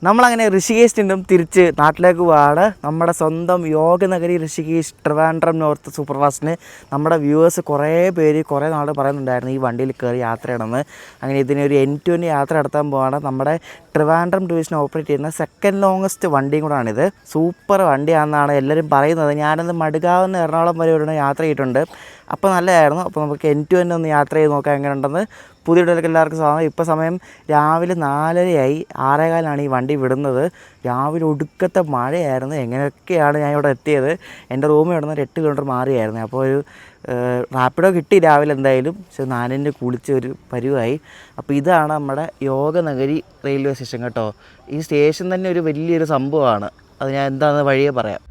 നമ്മളങ്ങനെ ഋഷികേശിൽ നിന്നും തിരിച്ച് നാട്ടിലേക്ക് പോവാണ്. നമ്മുടെ സ്വന്തം യോഗനഗരി ഋഷികേശ് ട്രിവാൻഡ്രം നോർത്ത് സൂപ്പർ ഫാസ്റ്റിന് നമ്മുടെ വ്യൂവേഴ്സ് കുറേ പേര് കുറേ നാൾ പറയുന്നുണ്ടായിരുന്നു ഈ വണ്ടിയിൽ കയറി യാത്ര ചെയ്യണമെന്ന്. അങ്ങനെ ഇതിനൊരു എൻഡ് ടു എൻഡ് യാത്ര നടത്താൻ പോവാണ്. നമ്മുടെ ട്രിവാൻഡ്രം ഡിവിഷൻ ഓപ്പറേറ്റ് ചെയ്യുന്ന സെക്കൻഡ് ലോങ്ങസ്റ്റ് വണ്ടിയും കൂടാണിത്. സൂപ്പർ വണ്ടിയാണെന്നാണ് എല്ലാവരും പറയുന്നത്. ഞാനത് മടുകാവുന്ന എറണാകുളം വരെ ഒരു യാത്ര ചെയ്തിട്ടുണ്ട്. അപ്പോൾ നല്ലതായിരുന്നു. അപ്പോൾ നമുക്ക് എൻഡ് ടു എൻഡ് ഒന്ന് യാത്ര ചെയ്ത് നോക്കാം എങ്ങനെയുണ്ടെന്ന്. പുതിയ വീട്ടിലേക്ക് എല്ലാവർക്കും സ്വാഗതം. ഇപ്പോൾ സമയം രാവിലെ 4:30 6:15 ഈ വണ്ടി വിടുന്നത്. രാവിലെ ഒടുക്കത്തെ മഴയായിരുന്നു. എങ്ങനെയൊക്കെയാണ് ഞാൻ ഇവിടെ എത്തിയത്. എൻ്റെ റൂമിൽ ഇവിടുന്ന് 8 കിലോമീറ്റർ മാറിയായിരുന്നു. അപ്പോൾ ഒരു റാപ്പിഡോ കിട്ടി രാവിലെ എന്തായാലും. പക്ഷേ 4 കുളിച്ച് ഒരു പരുവായി. അപ്പോൾ ഇതാണ് നമ്മുടെ യോഗനഗരി റെയിൽവേ സ്റ്റേഷൻ കേട്ടോ. ഈ സ്റ്റേഷൻ തന്നെ ഒരു വലിയൊരു സംഭവമാണ്. അത് ഞാൻ എന്താണെന്ന് വഴിയേ പറയാം.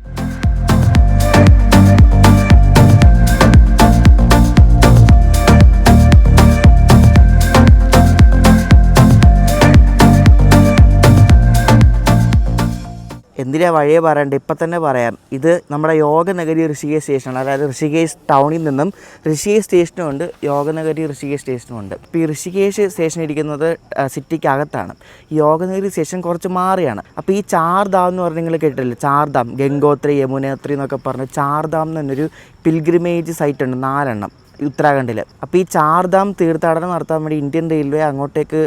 എന്തിനാ വഴിയെ പറയണ്ട, ഇപ്പം തന്നെ പറയാം. ഇത് നമ്മുടെ യോഗനഗരി ഋഷികേശ് സ്റ്റേഷനാണ്. അതായത് ഋഷികേശ് ടൗണിൽ നിന്നും ഋഷികേശ് സ്റ്റേഷനുമുണ്ട്, യോഗനഗരി ഋഷികേശ് സ്റ്റേഷനുമുണ്ട്. ഇപ്പോൾ ഈ ഋഷികേശ് സ്റ്റേഷൻ ഇരിക്കുന്നത് സിറ്റിക്കകത്താണ്. ഈ യോഗനഗരി സ്റ്റേഷൻ കുറച്ച് മാറിയാണ്. അപ്പോൾ ഈ ചാർധാം എന്ന് പറഞ്ഞ് നിങ്ങൾ കേട്ടിട്ടില്ലേ, ചാർധാം, ഗംഗോത്രി, യമുനോത്രി എന്നൊക്കെ പറഞ്ഞ് ചാർധാം എന്നൊരു പിൽഗ്രിമേജ് സൈറ്റ് ഉണ്ട്, 4 ഉത്തരാഖണ്ഡിൽ. അപ്പോൾ ഈ ചാർധാം തീർത്ഥാടനം നടത്താൻ വേണ്ടി ഇന്ത്യൻ റെയിൽവേ അങ്ങോട്ടേക്ക്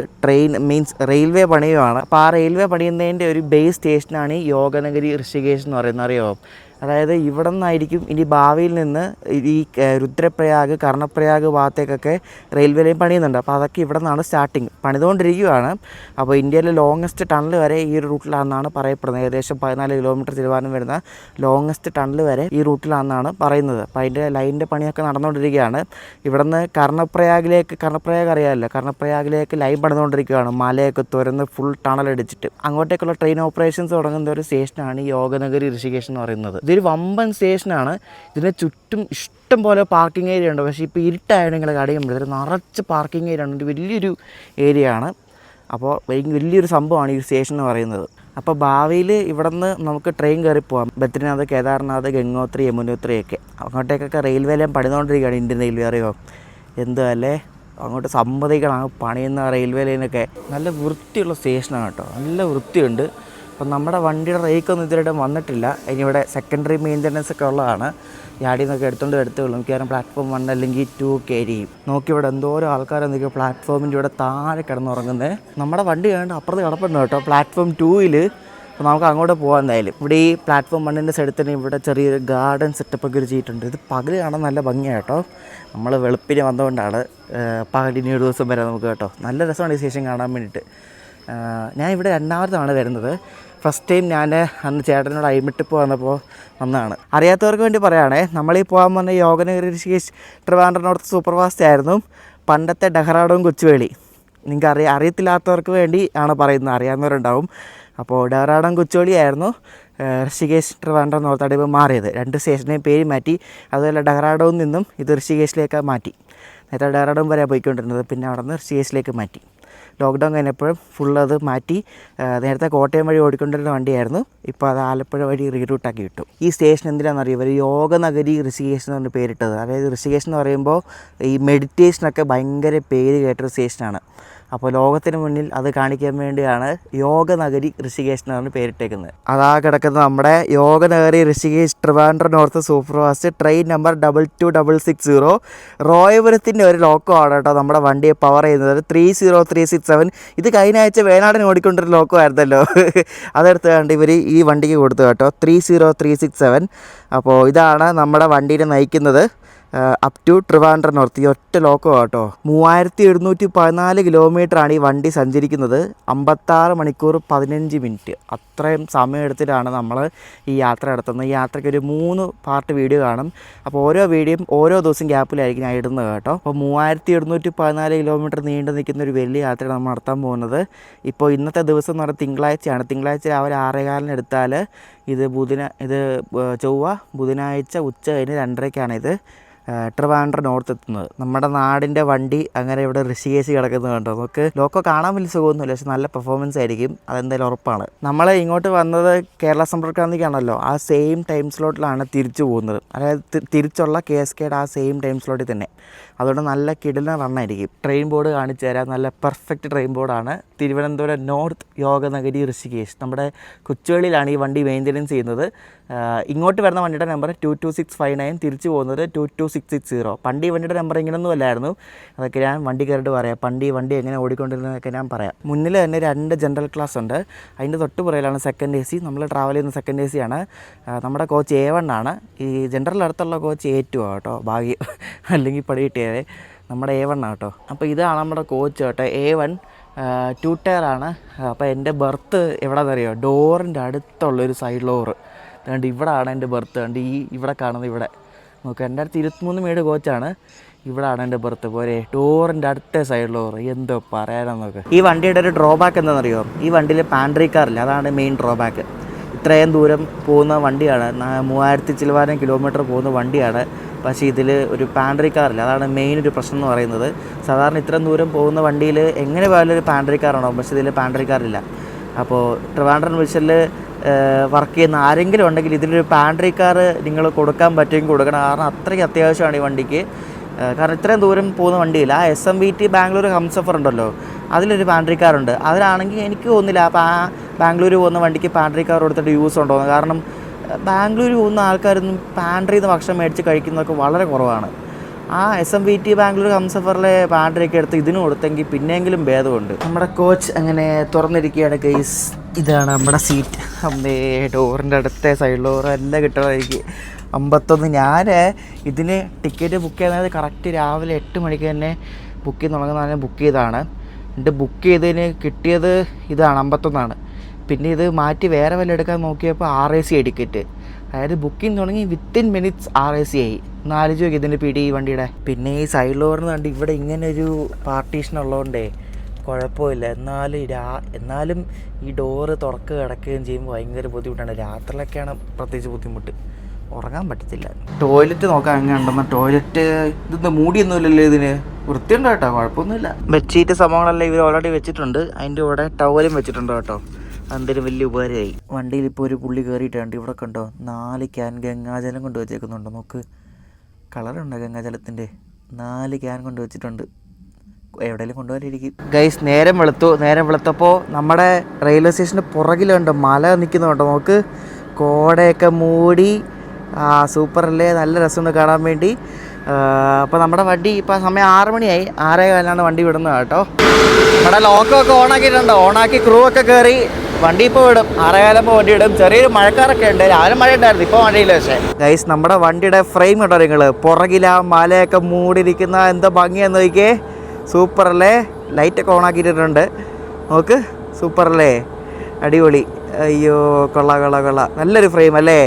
റെയിൽവേ പണിയുവാണ്. അപ്പോൾ ആ റെയിൽവേ പണിയുന്നതിൻ്റെ ഒരു ബേസ് സ്റ്റേഷനാണ് ഈ യോഗനഗരി ഋഷികേശ് എന്ന് പറയുന്നത്. അറിയാമോ? അതായത് ഇവിടെ നിന്നായിരിക്കും ഇനി ഭാവിയിൽ നിന്ന് ഈ രുദ്രപ്രയാഗ്, കർണപ്രയാഗ് ഭാഗത്തേക്കൊക്കെ റെയിൽവേ ലൈൻ പണിയുന്നുണ്ട്. അപ്പോൾ അതൊക്കെ ഇവിടെ നിന്നാണ് സ്റ്റാർട്ടിങ്, പണിതുകൊണ്ടിരിക്കുകയാണ്. അപ്പോൾ ഇന്ത്യയിലെ ലോങ്ങസ്റ്റ് ടണൽ വരെ ഈ ഒരു റൂട്ടിലാണെന്നാണ് പറയപ്പെടുന്നത്. ഏകദേശം 14 കിലോമീറ്റർ ചിലവാനം വരുന്ന ലോങ്ങസ്റ്റ് ടണൽ വരെ ഈ റൂട്ടിലാണെന്നാണ് പറയുന്നത്. അപ്പോൾ അതിൻ്റെ ലൈനിൻ്റെ പണിയൊക്കെ നടന്നുകൊണ്ടിരിക്കുകയാണ്. ഇവിടെ നിന്ന് കർണപ്രയാഗ് അറിയാമല്ലോ, കർണപ്രയാഗിലേക്ക് ലൈൻ പണിതുകൊണ്ടിരിക്കുകയാണ്. മലയൊക്കെ തുരന്ന് ഫുൾ ടണലടിച്ചിട്ട് അങ്ങോട്ടേക്കുള്ള ട്രെയിൻ ഓപ്പറേഷൻസ് തുടങ്ങുന്ന ഒരു സ്റ്റേഷനാണ് ഈ യോഗനഗരി ഋഷികേശ് എന്ന് പറയുന്നത്. ഇതൊരു വമ്പൻ സ്റ്റേഷനാണ്. ഇതിന് ചുറ്റും ഇഷ്ടം പോലെ പാർക്കിംഗ് ഏരിയ ഉണ്ട്. പക്ഷേ ഇപ്പോൾ ഇരുട്ടായത് നിങ്ങൾ കടയുമ്പോൾ ഇതിൽ നിറച്ച് പാർക്കിംഗ് ഏരിയ ഉണ്ട്. വലിയൊരു ഏരിയ ആണ്. അപ്പോൾ വലിയൊരു സംഭവമാണ് ഈ സ്റ്റേഷൻ എന്ന് പറയുന്നത്. അപ്പോൾ ഭാവിയിൽ ഇവിടെ നിന്ന് നമുക്ക് ട്രെയിൻ കയറി പോകാം. ബദ്രിനാഥ്, കേദാർനാഥ്, ഗംഗോത്രി, യമുനോത്രി ഒക്കെ അങ്ങോട്ടേക്കൊക്കെ റെയിൽവേ ലൈൻ പണിതുകൊണ്ടിരിക്കുകയാണ് ഇന്ത്യൻ റെയിൽവേ. അറിയോ എന്തോ അല്ലേ, അങ്ങോട്ട് സമ്മതിക്കണം. പണിയുന്ന റെയിൽവേ ലൈനൊക്കെ നല്ല വൃത്തിയുള്ള സ്റ്റേഷനാണ് കേട്ടോ, നല്ല വൃത്തിയുണ്ട്. അപ്പം നമ്മുടെ വണ്ടിയുടെ റേക്കൊന്നും ഇതുവരെ വന്നിട്ടില്ല. ഇനിയിവിടെ സെക്കൻഡറി മെയിൻ്റനൻസ് ഒക്കെ ഉള്ളതാണ്. യാടിൽ നിന്നൊക്കെ എടുത്തുള്ളൂ. മിക്കവാറും പ്ലാറ്റ്ഫോം 1 അല്ലെങ്കിൽ 2 ഒക്കെ ആയിരിക്കും. നോക്കി ഇവിടെ എന്തോരം ആൾക്കാരെന്തൊക്കെയോ പ്ലാറ്റ്ഫോമിൻ്റെ ഇവിടെ താഴെ കിടന്നുറങ്ങുന്നത്. നമ്മുടെ വണ്ടി വേണ്ട അപ്പുറത്ത് കിടപ്പുണ്ട് കേട്ടോ, പ്ലാറ്റ്ഫോം 2. അപ്പോൾ നമുക്ക് അങ്ങോട്ട് പോകാൻ എന്തായാലും. ഇവിടെ ഈ പ്ലാറ്റ്ഫോം 1 സൈഡിൽ തന്നെ ഇവിടെ ചെറിയൊരു ഗാർഡൻ സെറ്റപ്പൊക്കെ ഒരു ചെയ്തിട്ടുണ്ട്. ഇത് പകൽ കാണാൻ നല്ല ഭംഗിയാണ് കേട്ടോ. നമ്മൾ വെളുപ്പിന് വന്നുകൊണ്ടാണ് പകലിന് ഒരു ദിവസം വരാം നമുക്ക് കേട്ടോ. നല്ല രസമാണ് ഈ സ്റ്റേഷൻ കാണാൻ വേണ്ടിയിട്ട്. ഞാൻ ഇവിടെ 2ാമത്തെ തവണ വരുന്നത്. ഫസ്റ്റ് ടൈം ഞാൻ അന്ന് ചേട്ടനോട് അയിമിട്ടിപ്പ് വന്നപ്പോൾ വന്നതാണ്. അറിയാത്തവർക്ക് വേണ്ടി പറയുകയാണേ, നമ്മളീ പോകാൻ വന്ന Yoganagari Rishikesh Trivandrum north super fast ആയിരുന്നു പണ്ടത്തെ ഡെഹ്റാഡൂൺ കൊച്ചുവേളി. നിങ്ങൾക്ക് അറിയത്തില്ലാത്തവർക്ക് വേണ്ടി ആണ് പറയുന്നത്, അറിയാവുന്നവരുണ്ടാവും. അപ്പോൾ ഡെഹ്റാഡൂൺ കൊച്ചുവേളി ആയിരുന്നു ഋഷികേശ് ട്രിവാൻഡ്രം നോർത്ത് അടിവ് മാറിയത്. 2 സ്റ്റേഷനെയും പേര് മാറ്റി. അതുപോലെ ഡെഹ്റാഡൂണിൽ നിന്നും ഇത് ഋഷികേശിലേക്ക് മാറ്റി. നേരത്തെ ഡെഹ്റാഡൂൺ വരെ പോയിക്കൊണ്ടിരുന്നത്, പിന്നെ അവിടെ നിന്ന് ഋഷികേശിലേക്ക് മാറ്റി. ലോക്ക്ഡൗൺ കഴിഞ്ഞപ്പോഴും ഫുള്ളത് മാറ്റി. നേരത്തെ കോട്ടയം വഴി ഓടിക്കൊണ്ടിരുന്ന വണ്ടിയായിരുന്നു, ഇപ്പോൾ അത് ആലപ്പുഴ വഴി റീറൂട്ടാക്കി വിട്ടു. ഈ സ്റ്റേഷൻ എന്തിനാണെന്ന് അറിയുമോ? യോഗനഗരി ഋഷികേശ് എന്ന് പറഞ്ഞ പേരിട്ടത്. അതായത് ഋഷികേശ് എന്ന് പറയുമ്പോൾ ഈ മെഡിറ്റേഷനൊക്കെ ഭയങ്കര പേര് കേട്ടൊരു സ്റ്റേഷനാണ്. അപ്പോൾ ലോകത്തിന് മുന്നിൽ അത് കാണിക്കാൻ വേണ്ടിയാണ് യോഗനഗരി ഋഷികേശ് എന്ന് പറഞ്ഞ് പേരിട്ടേക്കുന്നത്. അതാ കിടക്കുന്നത് നമ്മുടെ Yoganagari Rishikesh Trivandrum north super fast train number 22660. റോയപുരത്തിൻ്റെ ഒരു ലോക്കോ ആണ് കേട്ടോ നമ്മുടെ വണ്ടിയെ പവർ ചെയ്യുന്നത്. 30367. ഇത് കഴിഞ്ഞ ആഴ്ച വേനാടിന് ഓടിക്കൊണ്ടൊരു ലോക്കോ ആയിരുന്നല്ലോ, അതെടുത്ത് കണ്ട് ഇവർ ഈ വണ്ടിക്ക് കൊടുത്തു കേട്ടോ, 30367. അപ്പോൾ ഇതാണ് നമ്മുടെ വണ്ടീനെ നയിക്കുന്നത് അപ് ടു ട്രിവാൻഡ്രം നോർത്ത്. ഈ ഒറ്റ ലോക്കോ കേട്ടോ. 3714 കിലോമീറ്ററാണ് ഈ വണ്ടി സഞ്ചരിക്കുന്നത്. 56 മണിക്കൂർ 15 മിനിറ്റ്. അത്രയും സമയം എടുത്തിട്ടാണ് നമ്മൾ ഈ യാത്ര നടത്തുന്നത്. ഈ യാത്രയ്ക്ക് ഒരു 3 പാർട്ട് വീഡിയോ കാണും. അപ്പോൾ ഓരോ വീഡിയോയും ഓരോ ദിവസം ഗ്യാപ്പിലായിരിക്കും ഞാൻ ഇടുന്നത് കേട്ടോ. അപ്പോൾ 3714 കിലോമീറ്റർ നീണ്ടു നിൽക്കുന്ന ഒരു വലിയ യാത്രയാണ് നമ്മൾ നടത്താൻ പോകുന്നത്. ഇപ്പോൾ ഇന്നത്തെ ദിവസം എന്ന് പറഞ്ഞാൽ തിങ്കളാഴ്ചയാണ്. തിങ്കളാഴ്ച രാവിലെ 6:15 എടുത്താൽ ഇത് ചൊവ്വ, ബുധനാഴ്ച ഉച്ച കഴിഞ്ഞ് 2:30 ഇത് ട്രിവാൻഡ്രം നോർത്ത് എത്തുന്നത്. നമ്മുടെ നാടിൻ്റെ വണ്ടി അങ്ങനെ ഇവിടെ ഋഷികേശ് കിടക്കുന്നത് കണ്ടോ. നമുക്ക് ലോക്കോ കാണാൻ വലിയ സുഖമൊന്നുമില്ല, പക്ഷെ നല്ല പെർഫോമൻസ് ആയിരിക്കും, അതെന്തായാലും ഉറപ്പാണ്. നമ്മൾ ഇങ്ങോട്ട് വന്നത് കേരള സമ്പർക്ക് ക്രാന്തിക്കാണല്ലോ, ആ സെയിം ടൈം സ്ലോട്ടിലാണ് തിരിച്ചു പോകുന്നത്. അതായത് തിരിച്ചുള്ള KSKയുടെ ആ സെയിം ടൈം സ്ലോട്ടിൽ തന്നെ. അതുകൊണ്ട് നല്ല കിടിലൻ റണ്ണായിരിക്കും. ട്രെയിൻ ബോർഡ് കാണിച്ചു തരാം. നല്ല പെർഫെക്റ്റ് ട്രെയിൻ ബോർഡാണ്. തിരുവനന്തപുരം നോർത്ത് യോഗനഗരി ഋഷികേശ്. നമ്മുടെ കൊച്ചുവേളിയിലാണ് ഈ വണ്ടി മെയിൻ്റനൻസ് ചെയ്യുന്നത്. ഇങ്ങോട്ട് വരുന്ന വണ്ടിയുടെ നമ്പർ 22659, തിരിച്ചു പോകുന്നത് 22660. പണ്ട് ഈ വണ്ടിയുടെ നമ്പർ ഇങ്ങനെയൊന്നും അല്ലായിരുന്നു. അതൊക്കെ ഞാൻ വണ്ടി കയറിയിട്ട് പറയാം. പണ്ട് ഈ വണ്ടി എങ്ങനെ ഓടിക്കൊണ്ടിരുന്നതൊക്കെ ഞാൻ പറയാം. മുന്നിൽ തന്നെ 2 ജനറൽ ക്ലാസ് ഉണ്ട്. അതിൻ്റെ തൊട്ട് പുറയിലാണ് സെക്കൻഡ് AC. നമ്മൾ ട്രാവൽ ചെയ്യുന്ന സെക്കൻഡ് AC ആണ്. നമ്മുടെ കോച്ച് A1 ആണ്. ഈ ജനറൽ അടുത്തുള്ള കോച്ച് A2 കേട്ടോ. ഭാഗ്യം, അല്ലെങ്കിൽ പടി കിട്ടിയതേ. നമ്മുടെ A1 കേട്ടോ. അപ്പോൾ ഇതാണ് നമ്മുടെ കോച്ച് കേട്ടോ, A1. 2 ടയറാണ്. അപ്പോൾ എൻ്റെ ബർത്ത് എവിടെയെന്നറിയോ? ഡോറിൻ്റെ അടുത്തുള്ളൊരു സൈഡ് ഡോറ്. അതുകൊണ്ട് ഇവിടെയാണ് എൻ്റെ ബർത്ത്. കണ്ട് ഇവിടെ കാണുന്നത് ഇവിടെ നോക്കുക. എൻ്റെ അടുത്ത് 23 മേട് കോച്ചാണ്. ഇവിടെയാണ് എൻ്റെ ബർത്ത്. പോരെ, ഡോറിൻ്റെ അടുത്ത സൈഡ് ഡോറ്. എന്തോ പറയാനാന്ന് നോക്ക്. ഈ വണ്ടിയുടെ ഒരു ഡ്രോബാക്ക് എന്താണെന്നറിയോ? ഈ വണ്ടിയിൽ പാൻട്രി കാറില്ല. അതാണ് മെയിൻ ഡ്രോബാക്ക്. ഇത്രയും ദൂരം പോകുന്ന വണ്ടിയാണ്, 3000 ചിലവാനം കിലോമീറ്റർ പോകുന്ന വണ്ടിയാണ്. പക്ഷേ ഇതിൽ ഒരു പാൻട്രി കാറില്ല. അതാണ് മെയിൻ ഒരു പ്രശ്നം എന്ന് പറയുന്നത്. സാധാരണ ഇത്രയും ദൂരം പോകുന്ന വണ്ടിയിൽ എങ്ങനെ പോയാലും ഒരു പാൻട്രി കാറുണ്ടാവും. പക്ഷേ ഇതിൽ പാൻട്രി കാറില്ല. അപ്പോൾ ട്രിവാൻഡ്രം വിഷനിൽ വർക്ക് ചെയ്യുന്ന ആരെങ്കിലും ഉണ്ടെങ്കിൽ ഇതിലൊരു പാൻട്രി കാർ നിങ്ങൾ കൊടുക്കാൻ പറ്റുമെങ്കിൽ കൊടുക്കണം. കാരണം അത്രയ്ക്ക് അത്യാവശ്യമാണ് ഈ വണ്ടിക്ക്. കാരണം ഇത്രയും ദൂരം പോകുന്ന വണ്ടിയില്ല. ആ SMVT ബാംഗ്ലൂർ ഹംസഫർ ഉണ്ടല്ലോ, അതിലൊരു പാൻട്രി കാറുണ്ട്. അതിലാണെങ്കിൽ എനിക്ക് തോന്നുന്നില്ല ബാംഗ്ലൂർ പോകുന്ന വണ്ടിക്ക് പാൻട്രി കാർ കൊടുത്തിട്ട് യൂസ് ഉണ്ടോ. കാരണം ബാംഗ്ലൂർ പോകുന്ന ആൾക്കാരൊന്നും പാൻട്രിയിൽ നിന്ന് ഭക്ഷണം മേടിച്ച് കഴിക്കുന്നതൊക്കെ വളരെ കുറവാണ്. ആ SMVT ബാംഗ്ലൂർ ഹംസഫറിലെ പാൻട്രിയൊക്കെ എടുത്ത് ഇതിന് കൊടുത്തെങ്കിൽ പിന്നെയെങ്കിലും ഭേദമുണ്ട്. നമ്മുടെ കോച്ച് അങ്ങനെ തുറന്നിരിക്കുകയാണ് ഗൈസ്. ഇതാണ് നമ്മുടെ സീറ്റ്. അമ്മേ, ഡോറിൻ്റെ അടുത്ത സൈഡ് ഡോർ എല്ലാം കിട്ടണമായിരിക്കും. 51. ഞാൻ ഇതിന് ടിക്കറ്റ് ബുക്ക് ചെയ്യുന്നത് കറക്റ്റ് രാവിലെ 8 മണിക്ക് തന്നെ ബുക്ക് ചെയ്ത് തുടങ്ങുന്നതാണ്. ബുക്ക് ചെയ്തതാണ്. എന്നിട്ട് ബുക്ക് ചെയ്തതിന് കിട്ടിയത് ഇതാണ് 51. പിന്നെ ഇത് മാറ്റി വേറെ വല്ല എടുക്കാൻ നോക്കിയപ്പോൾ RAC ടിക്കറ്റ്. അതായത് ബുക്കിംഗ് തുടങ്ങി വിത്തിൻ മിനിറ്റ്സ് RAC ആയി. 4 രൂപയ്ക്ക് ഇതിൻ്റെ പിടി ഈ വണ്ടിയുടെ. പിന്നെ ഈ സൈഡ് ഡോറിന് കണ്ട് ഇവിടെ ഇങ്ങനെ ഒരു പാർട്ടീഷൻ ഉള്ളതുകൊണ്ടേ കുഴപ്പമില്ല. എന്നാലും ഈ ഡോറ് തുറക്കുക കിടക്കുകയും ചെയ്യുമ്പോൾ ഭയങ്കര ബുദ്ധിമുട്ടാണ്. രാത്രിയിലൊക്കെയാണ് പ്രത്യേകിച്ച് ബുദ്ധിമുട്ട്. ഉറങ്ങാൻ പറ്റത്തില്ല. ടോയ്ലറ്റ് നോക്കാൻ അങ്ങനെ ഉണ്ടെന്നാൽ ടോയ്ലറ്റ് ഇതൊന്നും മൂടിയൊന്നുമില്ലല്ലോ. ഇതിന് വൃത്തിയുണ്ട് കേട്ടോ, കുഴപ്പമൊന്നുമില്ല. ബെഡ്ഷീറ്റ് സംഭവങ്ങളെല്ലാം ഇവർ ഓൾറെഡി വെച്ചിട്ടുണ്ട്. അതിൻ്റെ കൂടെ ടവലും വെച്ചിട്ടുണ്ട് കേട്ടോ. അതൊരു വലിയ ഉപകാരമായി. വണ്ടിയിൽ ഇപ്പോൾ ഒരു പുള്ളി കയറിയിട്ടുണ്ട്. ഇവിടെ കണ്ടോ 4 ക്യാൻ ഗംഗാജലം കൊണ്ട് വെച്ചേക്കുന്നുണ്ട്. നോക്ക്, കളറുണ്ടോ ഗംഗാജലത്തിൻ്റെ? 4 ക്യാൻ കൊണ്ട് വെച്ചിട്ടുണ്ട്. എവിടെയെങ്കിലും കൊണ്ടുപോകാനിരിക്കും. ഗൈസ്, നേരം വെളുത്തപ്പോൾ നമ്മുടെ റെയിൽവേ സ്റ്റേഷൻ്റെ പുറകിലുണ്ട് മല നിൽക്കുന്നുണ്ടോ. നോക്ക്, കോടയൊക്കെ മൂടി. സൂപ്പറല്ലേ, നല്ല രസമുണ്ട് കാണാൻ വേണ്ടി. അപ്പോൾ നമ്മുടെ വണ്ടി ഇപ്പോൾ സമയം 6 മണിയായി. 6:15 വണ്ടി വിടുന്നത് കേട്ടോ. നമ്മുടെ ലോക്കമൊക്കെ ഓണാക്കിയിട്ടുണ്ടോ? ഓണാക്കി ക്രൂ ഒക്കെ കയറി വണ്ടി ഇപ്പോൾ വിടും. 6:15 വണ്ടി വിടും. ചെറിയൊരു മഴക്കാറൊക്കെ ഉണ്ട്. രാവിലെ മഴ ഉണ്ടായിരുന്നു, ഇപ്പോൾ മഴയില്ല. പക്ഷേ ഗൈസ്, നമ്മുടെ വണ്ടിയുടെ ഫ്രെയിം കേട്ടോ നിങ്ങൾ. പുറകിൽ ആ മലയൊക്കെ മൂടിയിരിക്കുന്ന എന്താ ഭംഗിയാന്ന് നോക്കിയേ. സൂപ്പറല്ലേ, ലൈറ്റൊക്കെ ഓണാക്കിയിട്ടുണ്ട്. നോക്ക്, സൂപ്പറല്ലേ, അടിപൊളി. അയ്യോ, കൊള്ളാം. നല്ലൊരു ഫ്രെയിം അല്ലേ.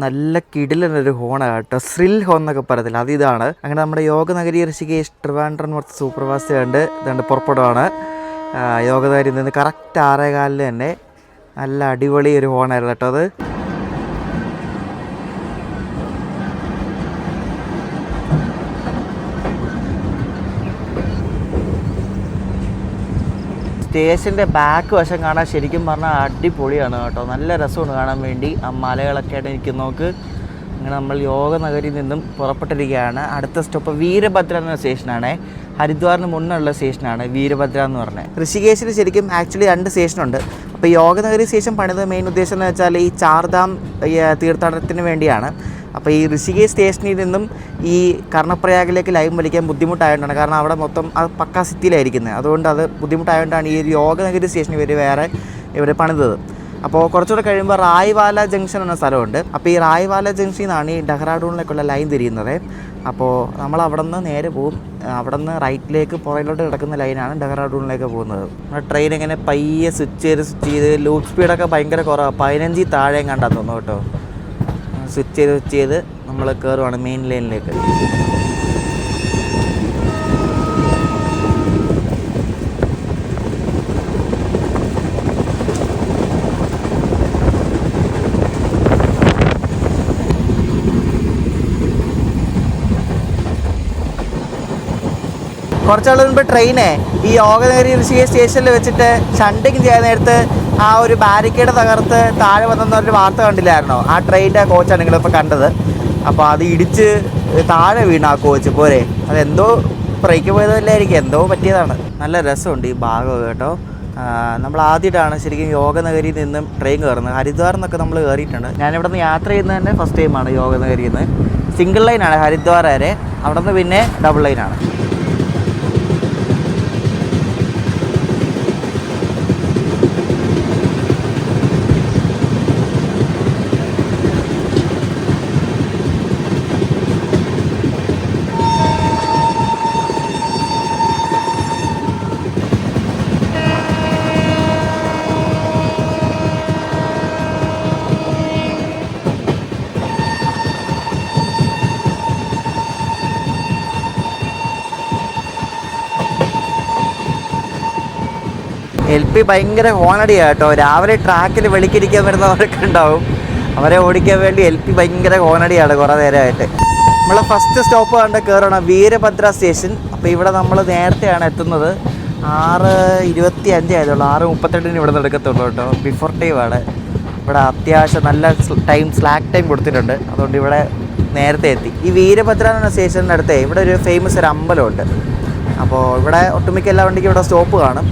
നല്ല കിടിലൊരു ഹോണാണ് കേട്ടോ. സ്രിൽ ഹോൺ എന്നൊക്കെ പറയത്തില്ല, അത് ഇതാണ്. അങ്ങനെ നമ്മുടെ യോഗനഗരി ഋഷികേശ് ട്രിവാൻഡ്രം നോർത്ത് സൂപ്പർഫാസ്റ്റ് ഇതുണ്ട് പുറപ്പെടുവാണ്. യോഗനഗരിയിൽ നിന്ന് കറക്റ്റ് 6:15 തന്നെ. നല്ല അടിപൊളി ഒരു ഹോണായിരുന്നു കേട്ടോ അത്. സ്റ്റേഷൻ്റെ ബാക്ക് വശം കാണാൻ ശരിക്കും പറഞ്ഞാൽ അടിപൊളിയാണ് കേട്ടോ. നല്ല രസമാണ് കാണാൻ വേണ്ടി. ആ മലകളൊക്കെ ആയിട്ട് നിൽക്കുന്ന നോക്ക്. അങ്ങനെ നമ്മൾ യോഗനഗരിയിൽ നിന്നും പുറപ്പെട്ടിരിക്കുകയാണ്. അടുത്ത സ്റ്റോപ്പ് വീരഭദ്ര എന്ന സ്റ്റേഷനാണ്. ഹരിദ്വാറിന് മുന്നുള്ള സ്റ്റേഷനാണ് വീരഭദ്ര എന്ന് പറഞ്ഞത്. ഋഷികേശിൽ ശരിക്കും ആക്ച്വലി 2 സ്റ്റേഷനുണ്ട്. അപ്പോൾ യോഗനഗരി സ്റ്റേഷൻ പണിത് മെയിൻ ഉദ്ദേശം എന്ന് വെച്ചാൽ ഈ ചാർധാം തീർത്ഥാടനത്തിന് വേണ്ടിയാണ്. അപ്പോൾ ഈ ഋഷികേശ് സ്റ്റേഷനിൽ നിന്നും ഈ കർണപ്രയാഗിലേക്ക് ലൈൻ വലിക്കാൻ ബുദ്ധിമുട്ടായതുകൊണ്ടാണ്. കാരണം അവിടെ മൊത്തം അത് പക്കാ സിറ്റിയിലായിരിക്കുന്നത്. അതുകൊണ്ട് അത് ബുദ്ധിമുട്ടായതുകൊണ്ടാണ് ഈ ഒരു യോഗനഗരി സ്റ്റേഷൻ ഇവർ പണിതത്. അപ്പോൾ കുറച്ചുകൂടെ കഴിയുമ്പോൾ റായ്വാല ജംഗ്ഷൻ എന്ന സ്ഥലമുണ്ട്. അപ്പോൾ ഈ റായ്വാല ജംഗ്ഷനിൽ നിന്നാണ് ഈ ഡെഹ്റാഡൂണിലേക്കുള്ള ലൈൻ തിരിയുന്നത്. അപ്പോൾ നമ്മൾ അവിടെ നിന്ന് നേരെ പോകും. അവിടെ നിന്ന് റൈറ്റിലേക്ക് പുറകിലോട്ട് കിടക്കുന്ന ലൈനാണ് ഡെഹ്റാഡൂണിലേക്ക് പോകുന്നത്. നമ്മുടെ ട്രെയിൻ ഇങ്ങനെ പയ്യെ സ്വിച്ച് ചെയ്ത് ലൂപ്പ് സ്പീഡൊക്കെ ഭയങ്കര കുറവാണ്. 15 താഴെയും കണ്ടാൽ തോന്നുന്നു കേട്ടോ. സ്വിച്ച് ചെയ്ത് നമ്മൾ കയറുവാണ് മെയിൻ ലൈനിലേക്ക്. കുറച്ചാൾ മുൻപ് ട്രെയിനേ ഈ യോഗനഗരി ഋഷികേശ് സ്റ്റേഷനിൽ വെച്ചിട്ട് ഷണ്ടിങ് ചെയ്യാൻ നേരത്ത് ആ ഒരു ബാരിക്കേഡ് തകർത്ത് താഴെ വന്നെന്നൊരു വാർത്ത കണ്ടില്ലായിരുന്നോ? ആ ട്രെയിനിൻ്റെ കോച്ചാണ് നിങ്ങളിപ്പോൾ കണ്ടത്. അപ്പോൾ അത് ഇടിച്ച് താഴെ വീണു ആ കോച്ച്. പോരെ, അതെന്തോ ബ്രേക്ക് പോയതല്ലായിരിക്കും, എന്തോ പറ്റിയതാണ്. നല്ല രസമുണ്ട് ഈ ഭാഗം കേട്ടോ. നമ്മൾ ആദ്യമായിട്ടാണ് ശരിക്കും യോഗനഗരിയിൽ നിന്നും ട്രെയിൻ കയറുന്നത്. ഹരിദ്വാർ എന്നൊക്കെ നമ്മൾ കയറിയിട്ടുണ്ട്. ഞാനിവിടെ നിന്ന് യാത്ര ചെയ്യുന്നത് തന്നെ ഫസ്റ്റ് ടൈമാണ് യോഗനഗരിയിൽ നിന്ന്. സിംഗിൾ ലൈനാണ് ഹരിദ്വാർ വരെ, അവിടെ നിന്ന് പിന്നെ ഡബിൾ ലൈനാണ്. LP ഭയങ്കര ഹോണടിയാണ് കേട്ടോ. രാവിലെ ട്രാക്കിൽ വെളിക്കിരിക്കാൻ വരുന്നവരൊക്കെ ഉണ്ടാവും, അവരെ ഓടിക്കാൻ വേണ്ടി LP ഭയങ്കര ഹോണടിയാണ് കുറേ നേരമായിട്ട്. നമ്മളെ ഫസ്റ്റ് സ്റ്റോപ്പ് കണ്ട് കയറണം വീരഭദ്ര സ്റ്റേഷൻ. അപ്പോൾ ഇവിടെ നമ്മൾ നേരത്തെയാണ് എത്തുന്നത്. 6:25 ആയതുള്ളൂ, 6:38 ഇവിടെ നിന്ന് എടുക്കത്തുള്ളൂ കേട്ടോ. ബിഫോർ ടൈമാണ്. ഇവിടെ അത്യാവശ്യം നല്ല സ്ലാക്ക് ടൈം കൊടുത്തിട്ടുണ്ട്, അതുകൊണ്ട് ഇവിടെ നേരത്തെ എത്തി. ഈ വീരഭദ്ര എന്ന സ്റ്റേഷൻ്റെ അടുത്തേ ഇവിടെ ഒരു ഫേമസ് ഒരു അമ്പലമുണ്ട്. അപ്പോൾ ഇവിടെ ഒട്ടുമിക്ക എല്ലാ വണ്ടിക്കും ഇവിടെ സ്റ്റോപ്പ് കാണും.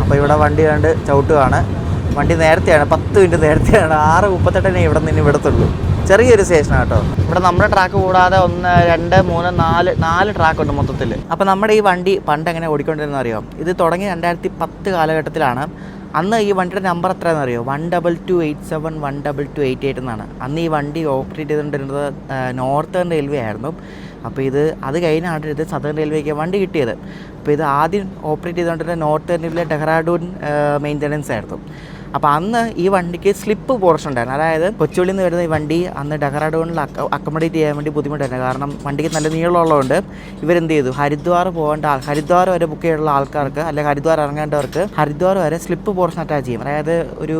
അപ്പോൾ ഇവിടെ വണ്ടി കണ്ട് ചവിട്ടുകയാണ്. വണ്ടി നേരത്തെയാണ്, 10 മിനിറ്റ് നേരത്തെയാണ്. 6:38 ഇവിടെ നിന്ന് വിടത്തുള്ളൂ. ചെറിയൊരു സ്റ്റേഷനാണ് കേട്ടോ. ഇവിടെ നമ്മുടെ ട്രാക്ക് കൂടാതെ 1, 2, 3, 4 ട്രാക്കുണ്ട് മൊത്തത്തിൽ. അപ്പോൾ നമ്മുടെ ഈ വണ്ടി പണ്ട് എങ്ങനെ ഓടിക്കൊണ്ടിരുന്ന അറിയാം? ഇത് തുടങ്ങി 2010 കാലഘട്ടത്തിലാണ്. അന്ന് ഈ വണ്ടിയുടെ നമ്പർ എത്രയാണെന്ന് അറിയോ? 12287 12288 എന്നാണ്. അന്ന് ഈ വണ്ടി ഓപ്പറേറ്റ് ചെയ്തുകൊണ്ടിരുന്നത് നോർത്തേൺ റെയിൽവേ ആയിരുന്നു. അപ്പോൾ അത് കഴിഞ്ഞാണ് ഇത് സദേൺ റെയിൽവേക്ക് വണ്ടി കിട്ടിയത്. അപ്പോൾ ഇത് ആദ്യം ഓപ്പറേറ്റ് ചെയ്തുകൊണ്ടിരുന്ന നോർത്തേൺ റെയിൽവേ ഡെഹ്റാഡൂൺ മെയിൻ്റനൻസ് ആയിരുന്നു. അപ്പോൾ അന്ന് ഈ വണ്ടിക്ക് സ്ലിപ്പ് പോർഷൻ ഉണ്ടായിരുന്നു. അതായത് കൊച്ചുള്ളിൽ നിന്ന് വരുന്ന ഈ വണ്ടി അന്ന് ഡെഹ്റാഡൂണിൽ അക്കോമഡേറ്റ് ചെയ്യാൻ വേണ്ടി ബുദ്ധിമുട്ടായിരുന്നു. കാരണം വണ്ടിക്ക് നല്ല നീളമുള്ളതുകൊണ്ട് ഇവരെന്ത് ചെയ്തു, ഹരിദ്വാർ വരെ ബുക്ക് ചെയ്തിട്ടുള്ള ആൾക്കാർക്ക് അല്ലെങ്കിൽ ഹരിദ്വാർ ഇറങ്ങേണ്ടവർക്ക് ഹരിദ്വാർ വരെ സ്ലിപ്പ് പോർഷൻ അറ്റാച്ച് ചെയ്യും. അതായത് ഒരു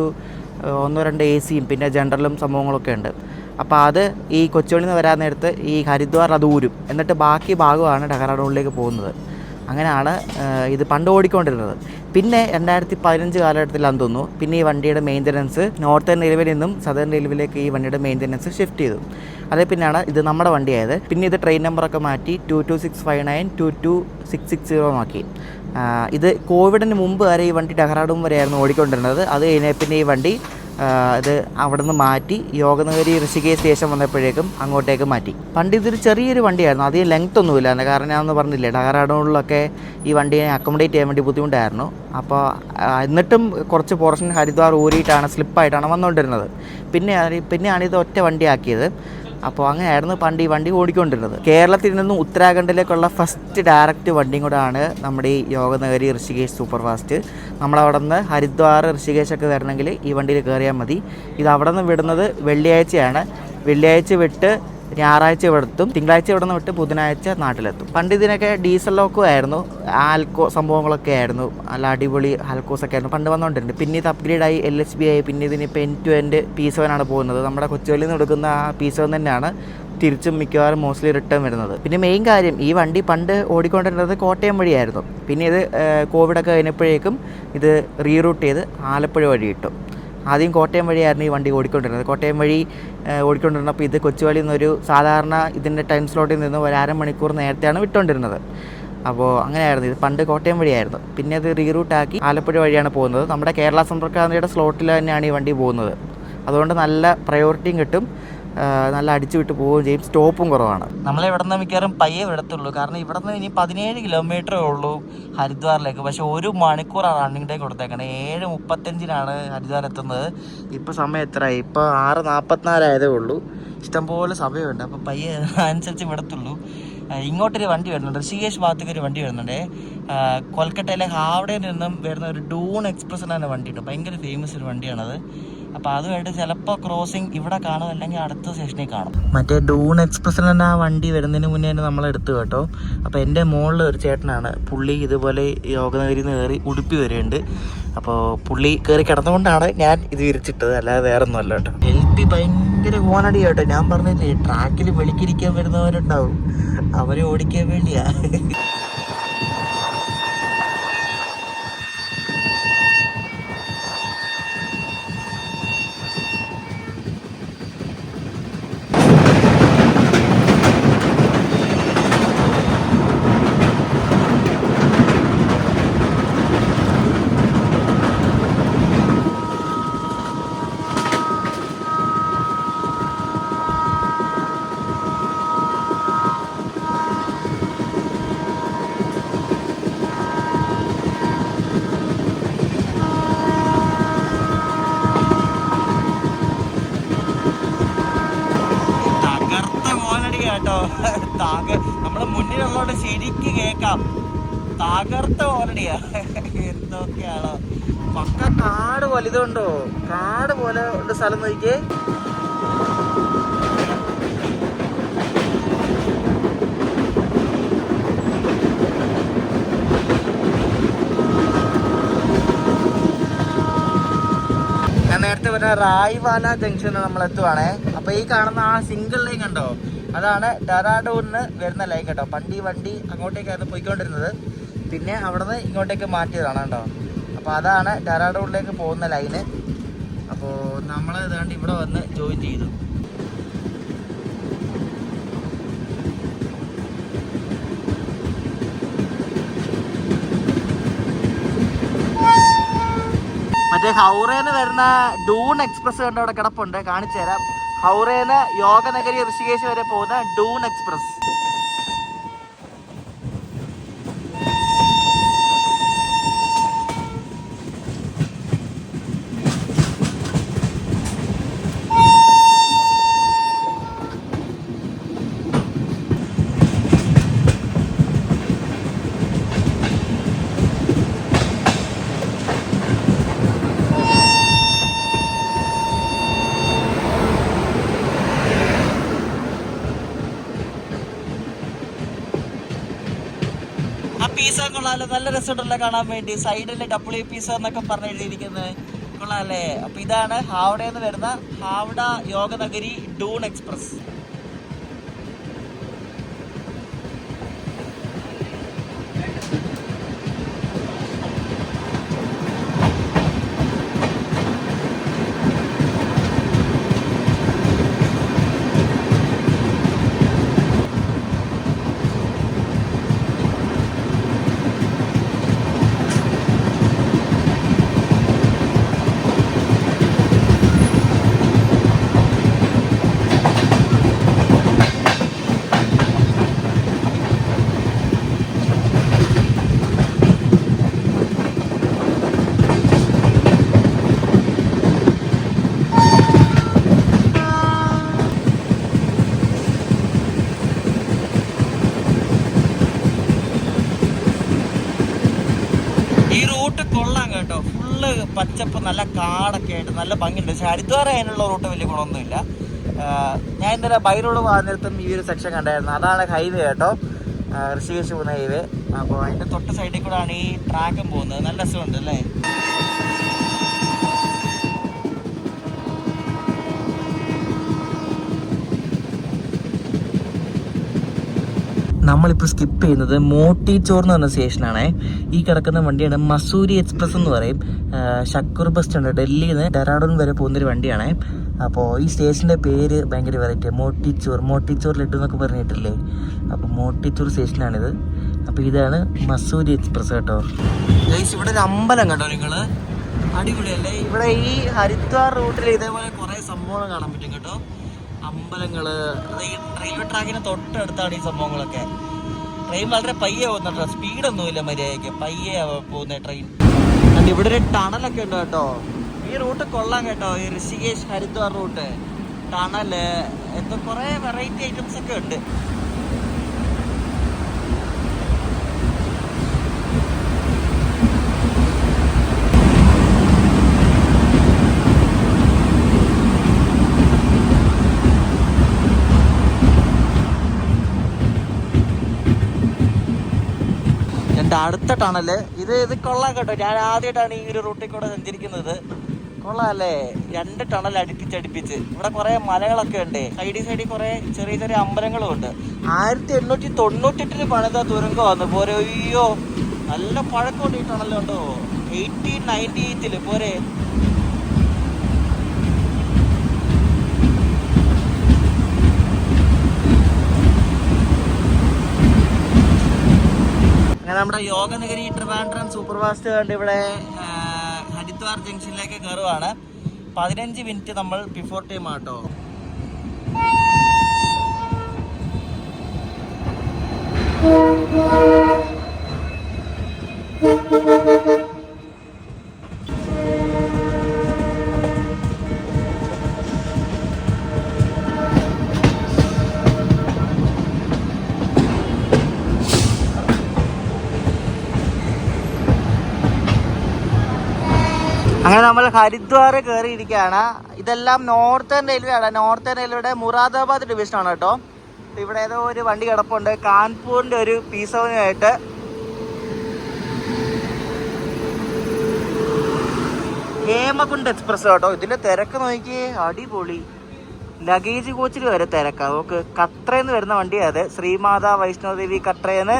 1-2 AC പിന്നെ ജനറലും സംഭവങ്ങളൊക്കെ ഉണ്ട്. അപ്പോൾ അത് ഈ കൊച്ചുള്ളിൽ നിന്ന് വരാൻ നേരത്ത് ഈ ഹരിദ്വാർ അത് ഊരും, എന്നിട്ട് ബാക്കി ഭാഗമാണ് ഡെഹ്റാഡൂണിലേക്ക് പോകുന്നത്. അങ്ങനെയാണ് ഇത് പണ്ട് ഓടിക്കൊണ്ടിരുന്നത്. പിന്നെ 2015 കാലഘട്ടത്തിലാണെന്ന് തോന്നുന്നു പിന്നെ ഈ വണ്ടിയുടെ മെയിൻ്റനൻസ് നോർത്തേൺ റെയിൽവേയിൽ നിന്നും സദേൺ റെയിൽവേയിലേക്ക് ഈ വണ്ടിയുടെ മെയിൻ്റനൻസ് ഷിഫ്റ്റ് ചെയ്തു. അതേ പിന്നെയാണ് ഇത് നമ്മുടെ വണ്ടിയായത്. പിന്നെ ഇത് ട്രെയിൻ നമ്പറൊക്കെ മാറ്റി 22659 22660 ആക്കി. ഇത് കോവിഡിന് മുമ്പ് വരെ ഈ വണ്ടി ഡെഹ്റാഡൂൺ വരെയായിരുന്നു ഓടിക്കൊണ്ടിരുന്നത്. അത് കഴിഞ്ഞാൽ പിന്നെ ഈ വണ്ടി ഇത് അവിടെ നിന്ന് മാറ്റി യോഗനഗരി ഋഷികേശ് സ്റ്റേഷൻ വന്നപ്പോഴേക്കും അങ്ങോട്ടേക്ക് മാറ്റി. പണ്ട് ഇതൊരു ചെറിയൊരു വണ്ടിയായിരുന്നു, അധികം ലെങ്ത് ഒന്നുമില്ല. കാരണം ഞാനൊന്ന് പറഞ്ഞില്ലേ, ഡെഹ്റാഡൂണിലൊക്കെ ഈ വണ്ടിയെ അക്കോമഡേറ്റ് ചെയ്യാൻ വേണ്ടി ബുദ്ധിമുട്ടായിരുന്നു. അപ്പോൾ എന്നിട്ടും കുറച്ച് പോർഷൻ ഹരിദ്വാർ ഊരിയിട്ടാണ് സ്ലിപ്പായിട്ടാണ് വന്നുകൊണ്ടിരുന്നത്. പിന്നെയാണ് ഇത് ഒറ്റ വണ്ടിയാക്കിയത്. അപ്പോൾ അങ്ങനെയായിരുന്നു പണ്ട് ഈ വണ്ടി ഓടിക്കൊണ്ടിരുന്നത്. കേരളത്തിൽ നിന്നും ഉത്തരാഖണ്ഡിലേക്കുള്ള ഫസ്റ്റ് ഡയറക്റ്റ് വണ്ടിയും കൂടെയാണ് നമ്മുടെ ഈ യോഗനഗരി ഋഷികേശ് സൂപ്പർ ഫാസ്റ്റ്. നമ്മളവിടെ നിന്ന് ഹരിദ്വാർ ഋഷികേശൊക്കെ വരണമെങ്കിൽ ഈ വണ്ടിയിൽ കയറിയാൽ മതി. ഇത് അവിടെ നിന്ന് വിടുന്നത് വെള്ളിയാഴ്ചയാണ്. വെള്ളിയാഴ്ച വിട്ട് ഞായറാഴ്ച ഇവിടെ എത്തും, തിങ്കളാഴ്ച ഇവിടെ നിന്ന് വിട്ട് ബുധനാഴ്ച നാട്ടിലെത്തും. പണ്ട് ഇതിനൊക്കെ ഡീസൽ ലോക്കും ആയിരുന്നു, ആൽക്കോ സംഭവങ്ങളൊക്കെ ആയിരുന്നു, നല്ല അടിപൊളി ആൽക്കോസൊക്കെ ആയിരുന്നു പണ്ട് വന്നുകൊണ്ടിരുന്നത്. പിന്നെ ഇത് അപ്ഗ്രേഡായി LHB ആയി. പിന്നെ ഇതിനിപ്പോൾ end-to-end P7 ആണ് പോകുന്നത്. നമ്മുടെ കൊച്ചുവേളിയിൽ നിന്ന് എടുക്കുന്ന ആ P7 തന്നെയാണ് തിരിച്ചും മിക്കവാറും മോസ്റ്റ്ലി റിട്ടേൺ വരുന്നത്. പിന്നെ മെയിൻ കാര്യം, ഈ വണ്ടി പണ്ട് ഓടിക്കൊണ്ടിരുന്നത് കോട്ടയം വഴിയായിരുന്നു. പിന്നെ ഇത് കോവിഡൊക്കെ കഴിഞ്ഞപ്പോഴേക്കും ഇത് റീറൂട്ട് ചെയ്ത് ആലപ്പുഴ വഴി ഇട്ടു. ആദ്യം കോട്ടയം വഴിയായിരുന്നു ഈ വണ്ടി ഓടിക്കൊണ്ടിരുന്നത്. കോട്ടയം വഴി ഓടിക്കൊണ്ടിരുന്നപ്പോൾ ഇത് കൊച്ചുവേളിയിൽ നിന്നൊരു സാധാരണ ഇതിൻ്റെ ടൈം സ്ലോട്ടിൽ നിന്ന് 1.5 മണിക്കൂർ നേരത്തെയാണ് വിട്ടുകൊണ്ടിരുന്നത്. അപ്പോൾ അങ്ങനെയായിരുന്നു. ഇത് പണ്ട് കോട്ടയം വഴിയായിരുന്നു. പിന്നെ അത് റീറൂട്ടാക്കി ആലപ്പുഴ വഴിയാണ് പോകുന്നത്. നമ്മുടെ കേരള സമ്പർക്കാതിയുടെ സ്ലോട്ടിൽ തന്നെയാണ് ഈ വണ്ടി പോകുന്നത്. അതുകൊണ്ട് നല്ല പ്രയോറിറ്റിയും കിട്ടും, നല്ല അടിച്ചു വിട്ട് പോവുകയും ചെയ്യും, സ്റ്റോപ്പും കുറവാണ്. നമ്മളിവിടെ നിന്ന് മിക്കവാറും പയ്യെ വിടത്തുള്ളൂ. കാരണം ഇവിടെ നിന്ന് ഇനി 17 കിലോമീറ്ററേ ഉള്ളൂ ഹരിദ്വാറിലേക്ക്. പക്ഷേ 1 മണിക്കൂറാണ് റണ്ണിങ് ടൈം കൊടുത്തേക്കണേ. 7:35 ഹരിദ്വാർ എത്തുന്നത്. ഇപ്പോൾ സമയം എത്രയായി? ഇപ്പോൾ 6:44 ആയതേ ഉള്ളൂ. ഇഷ്ടംപോലെ സമയമുണ്ട്. അപ്പോൾ പയ്യെ അനുസരിച്ച് വിടത്തുള്ളൂ. ഇങ്ങോട്ടൊരു വണ്ടി വരുന്നുണ്ട്, ഋഷികേശ് ഭാഗത്തേക്ക് ഒരു വണ്ടി വരുന്നുണ്ട്. കൊൽക്കട്ടയിലെ ഹാവഡയിൽ നിന്നും വരുന്ന ഒരു ഡൂൺ എക്സ്പ്രസ് എന്ന വണ്ടിയുണ്ട്. ഭയങ്കര ഫേമസ് ഒരു വണ്ടിയാണത്. അപ്പോൾ അതുമായിട്ട് ചിലപ്പോൾ ക്രോസിങ് ഇവിടെ കാണും, അല്ലെങ്കിൽ അടുത്ത സ്റ്റേഷനിൽ കാണും. മറ്റേ ഡൂൺ എക്സ്പ്രസ്സിൽ തന്നെ ആ വണ്ടി വരുന്നതിന് മുന്നേ തന്നെ നമ്മളെടുത്തു കേട്ടോ. അപ്പോൾ എൻ്റെ മുകളിൽ ഒരു ചേട്ടനാണ്, പുള്ളി ഇതുപോലെ യോഗനഗരിയിൽ നിന്ന് കയറി ഉടുപ്പി വരെയുണ്ട്. അപ്പോൾ പുള്ളി കയറി കിടന്നുകൊണ്ടാണ് ഞാൻ ഇത് വിരിച്ചിട്ടത്, അല്ലാതെ വേറെ ഒന്നും അല്ല കേട്ടോ. LP ഭയങ്കര ഓണടി കേട്ടോ. ഞാൻ പറഞ്ഞില്ലേ, ട്രാക്കിൽ വെളിക്കിരിക്കാൻ വരുന്നവരുണ്ടാവും, അവരെ ഓടിക്കാൻ വേണ്ടിയാ. സൗണ്ട് ശരിക്ക് കേക്കാം. തകർത്ത പോലടിയാ. എന്തൊക്കെയാണോ പക്ക കാട് പോലെ. ഇതുണ്ടോ കാട് പോലെ ഉണ്ട് സ്ഥലം നോക്കിയേ. ഞാൻ നേരത്തെ പറഞ്ഞ റായ്വാല ജംഗ്ഷനിൽ നമ്മൾ എത്തുവാണേ. അപ്പൊ ഈ കാണുന്ന ആ സിംഗിൾ ലൈൻ കണ്ടോ, അതാണ് ഡെറാഡൂണിന് വരുന്ന ലൈൻ കേട്ടോ. വണ്ടി അങ്ങോട്ടേക്കായിരുന്നു പോയിക്കൊണ്ടിരുന്നത്, പിന്നെ അവിടെ നിന്ന് ഇങ്ങോട്ടേക്ക് മാറ്റിയതാണ് കേട്ടോ. അപ്പോൾ അതാണ് ഡെറാഡൂണിലേക്ക് പോകുന്ന ലൈന്. അപ്പോൾ നമ്മൾ ഇതാണ്ട് ഇവിടെ വന്ന് ജോയിൻ ചെയ്തു. മറ്റേ ഹൗറേന്ന് വരുന്ന ഡൂൺ എക്സ്പ്രസ് കണ്ട് അവിടെ കിടപ്പുണ്ട്, കാണിച്ചു തരാം. ഹൗറേന്ന് യോഗനഗരി ഋഷികേശ് വരെ പോകുന്ന ഡൂൺ എക്സ്പ്രസ്. പിസ്സ കൊള്ളാമല്ലോ, നല്ല രസമുണ്ടല്ലോ കാണാൻ വേണ്ടി. സൈഡിൽ ഡബ്ല്യു പിസ്സ എന്നൊക്കെ പറഞ്ഞ് എഴുതിയിരിക്കുന്നത് കൊള്ളാമല്ലേ. അപ്പൊ ഇതാണ് ഹാവഡയിൽ വരുന്ന ഹാവഡ യോഗനഗരി ഡൂൺ എക്സ്പ്രസ്. പച്ചപ്പ്, നല്ല കാടൊക്കെ ആയിട്ട് നല്ല ഭംഗിയുണ്ട്. പക്ഷെ ഹരിദ്വാർ അതിനുള്ള റൂട്ട് വലിയ ഗുണമൊന്നുമില്ല. ഞാൻ ഇന്നലെ ബൈ റോഡ് പോകുന്നിടത്തും ഈ ഒരു സെക്ഷൻ കണ്ടായിരുന്നു. അതാണ് ഹൈവേ കേട്ടോ, ഋഷികേശ് പോകുന്ന ഹൈവേ. അപ്പോൾ അതിൻ്റെ തൊട്ട് സൈഡിൽ കൂടെ ആണ് ഈ ട്രാക്കും പോകുന്നത്. നല്ല രസമുണ്ട് അല്ലേ. നമ്മളിപ്പോൾ സ്കിപ്പ് ചെയ്യുന്നത് മോട്ടിച്ചോർ എന്ന് പറഞ്ഞ സ്റ്റേഷനാണ്. ഈ കിടക്കുന്ന വണ്ടിയാണ് മസൂരി എക്സ്പ്രസ് എന്ന് പറയും. ഷക്കൂർ ബസ് സ്റ്റാൻഡ്, ഡൽഹിയിൽ നിന്ന് ഡെറാഡൂൺ വരെ പോകുന്നൊരു വണ്ടിയാണ്. അപ്പോൾ ഈ സ്റ്റേഷൻ്റെ പേര് ഭയങ്കര വെറൈറ്റി, മോട്ടിച്ചോർ ലഡു എന്നൊക്കെ പറഞ്ഞിട്ടില്ലേ. അപ്പോൾ മോട്ടിച്ചോർ സ്റ്റേഷനാണിത്. അപ്പോൾ ഇതാണ് മസൂരി എക്സ്പ്രസ് കേട്ടോ. ഇവിടെ ഒരു അമ്പലം കണ്ടോ നിങ്ങൾ, അടിപൊളിയല്ലേ. ഇവിടെ ഈ ഹരിദ്വാർ റൂട്ടിൽ ഇതേപോലെ കുറേ സംഭവങ്ങൾ കാണാൻ പറ്റും കേട്ടോ. അമ്പലങ്ങള്, റെയിൽവേ ട്രാക്കിന് തൊട്ടടുത്താണ് ഈ സംഭവങ്ങളൊക്കെ. ട്രെയിൻ വളരെ പയ്യെ പോകുന്നുണ്ടോ, സ്പീഡൊന്നുമില്ല, മര്യാദയ്ക്ക് പയ്യെ പോകുന്ന ട്രെയിൻ. അതുകൊണ്ട് ഇവിടെ ഒരു ടണലൊക്കെ ഉണ്ട് കേട്ടോ. ഈ റൂട്ട് കൊള്ളാം കേട്ടോ, ഈ ഋഷികേശ് ഹരിദ്വാർ റൂട്ട്. ടണല് എന്തോ കുറേ വെറൈറ്റി ഐറ്റംസ് ഒക്കെ ഉണ്ട്. അടുത്ത ടണല് ഇത് കൊള്ളാം കേട്ടോ. ഞാൻ ആദ്യമായിട്ടാണ് ഈ ഒരു റൂട്ടിൽ കൂടെ സഞ്ചരിക്കുന്നത്. കൊള്ളാല്ലേ, 2 ടണൽ അടുപ്പിച്ച്. ഇവിടെ കുറെ മലകളൊക്കെ ഉണ്ട്, സൈഡിൽ കുറെ ചെറിയ ചെറിയ അമ്പലങ്ങളും ഉണ്ട്. 1898 പണിത തുരങ്കമാണ് പോരെ. അയ്യോ, നല്ല പഴക്കമുണ്ട് ഈ ടണലുണ്ടോ. 1898 പോരെ. അങ്ങനെ നമ്മുടെ യോഗനഗരി ട്രിവാൻഡ്രം സൂപ്പർ ഫാസ്റ്റ് കണ്ട് ഇവിടെ ഹരിദ്വാർ ജംഗ്ഷനിലേക്ക് കയറുവാണ്. 15 മിനിറ്റ് നമ്മൾ ബിഫോർ ടൈം ആട്ടോ. നമ്മൾ ഹരിദ്വാർ കയറിയിരിക്കുകയാണ്. ഇതെല്ലാം നോർത്തേൺ റെയിൽവേ ആണ്. നോർത്തേൺ റെയിൽവേയുടെ മുറാദാബാദ് ഡിവിഷനാണ് കേട്ടോ. ഇവിടെ ഏതോ ഒരു വണ്ടി കിടപ്പുണ്ട്, കാൺപൂരിൻ്റെ ഒരു പീസവനുമായിട്ട്. ഹേമകുണ്ട് എക്സ്പ്രസ് കേട്ടോ. ഇതിൻ്റെ തിരക്ക് നോക്കിയേ, അടിപൊളി. ലഗേജ് കോച്ചിൽ വരെ തിരക്കാണ്. നമുക്ക് കട്രയിൽ വരുന്ന വണ്ടിയാണ് അത്. ശ്രീമാതാ വൈഷ്ണോദേവി കട്രയിൽ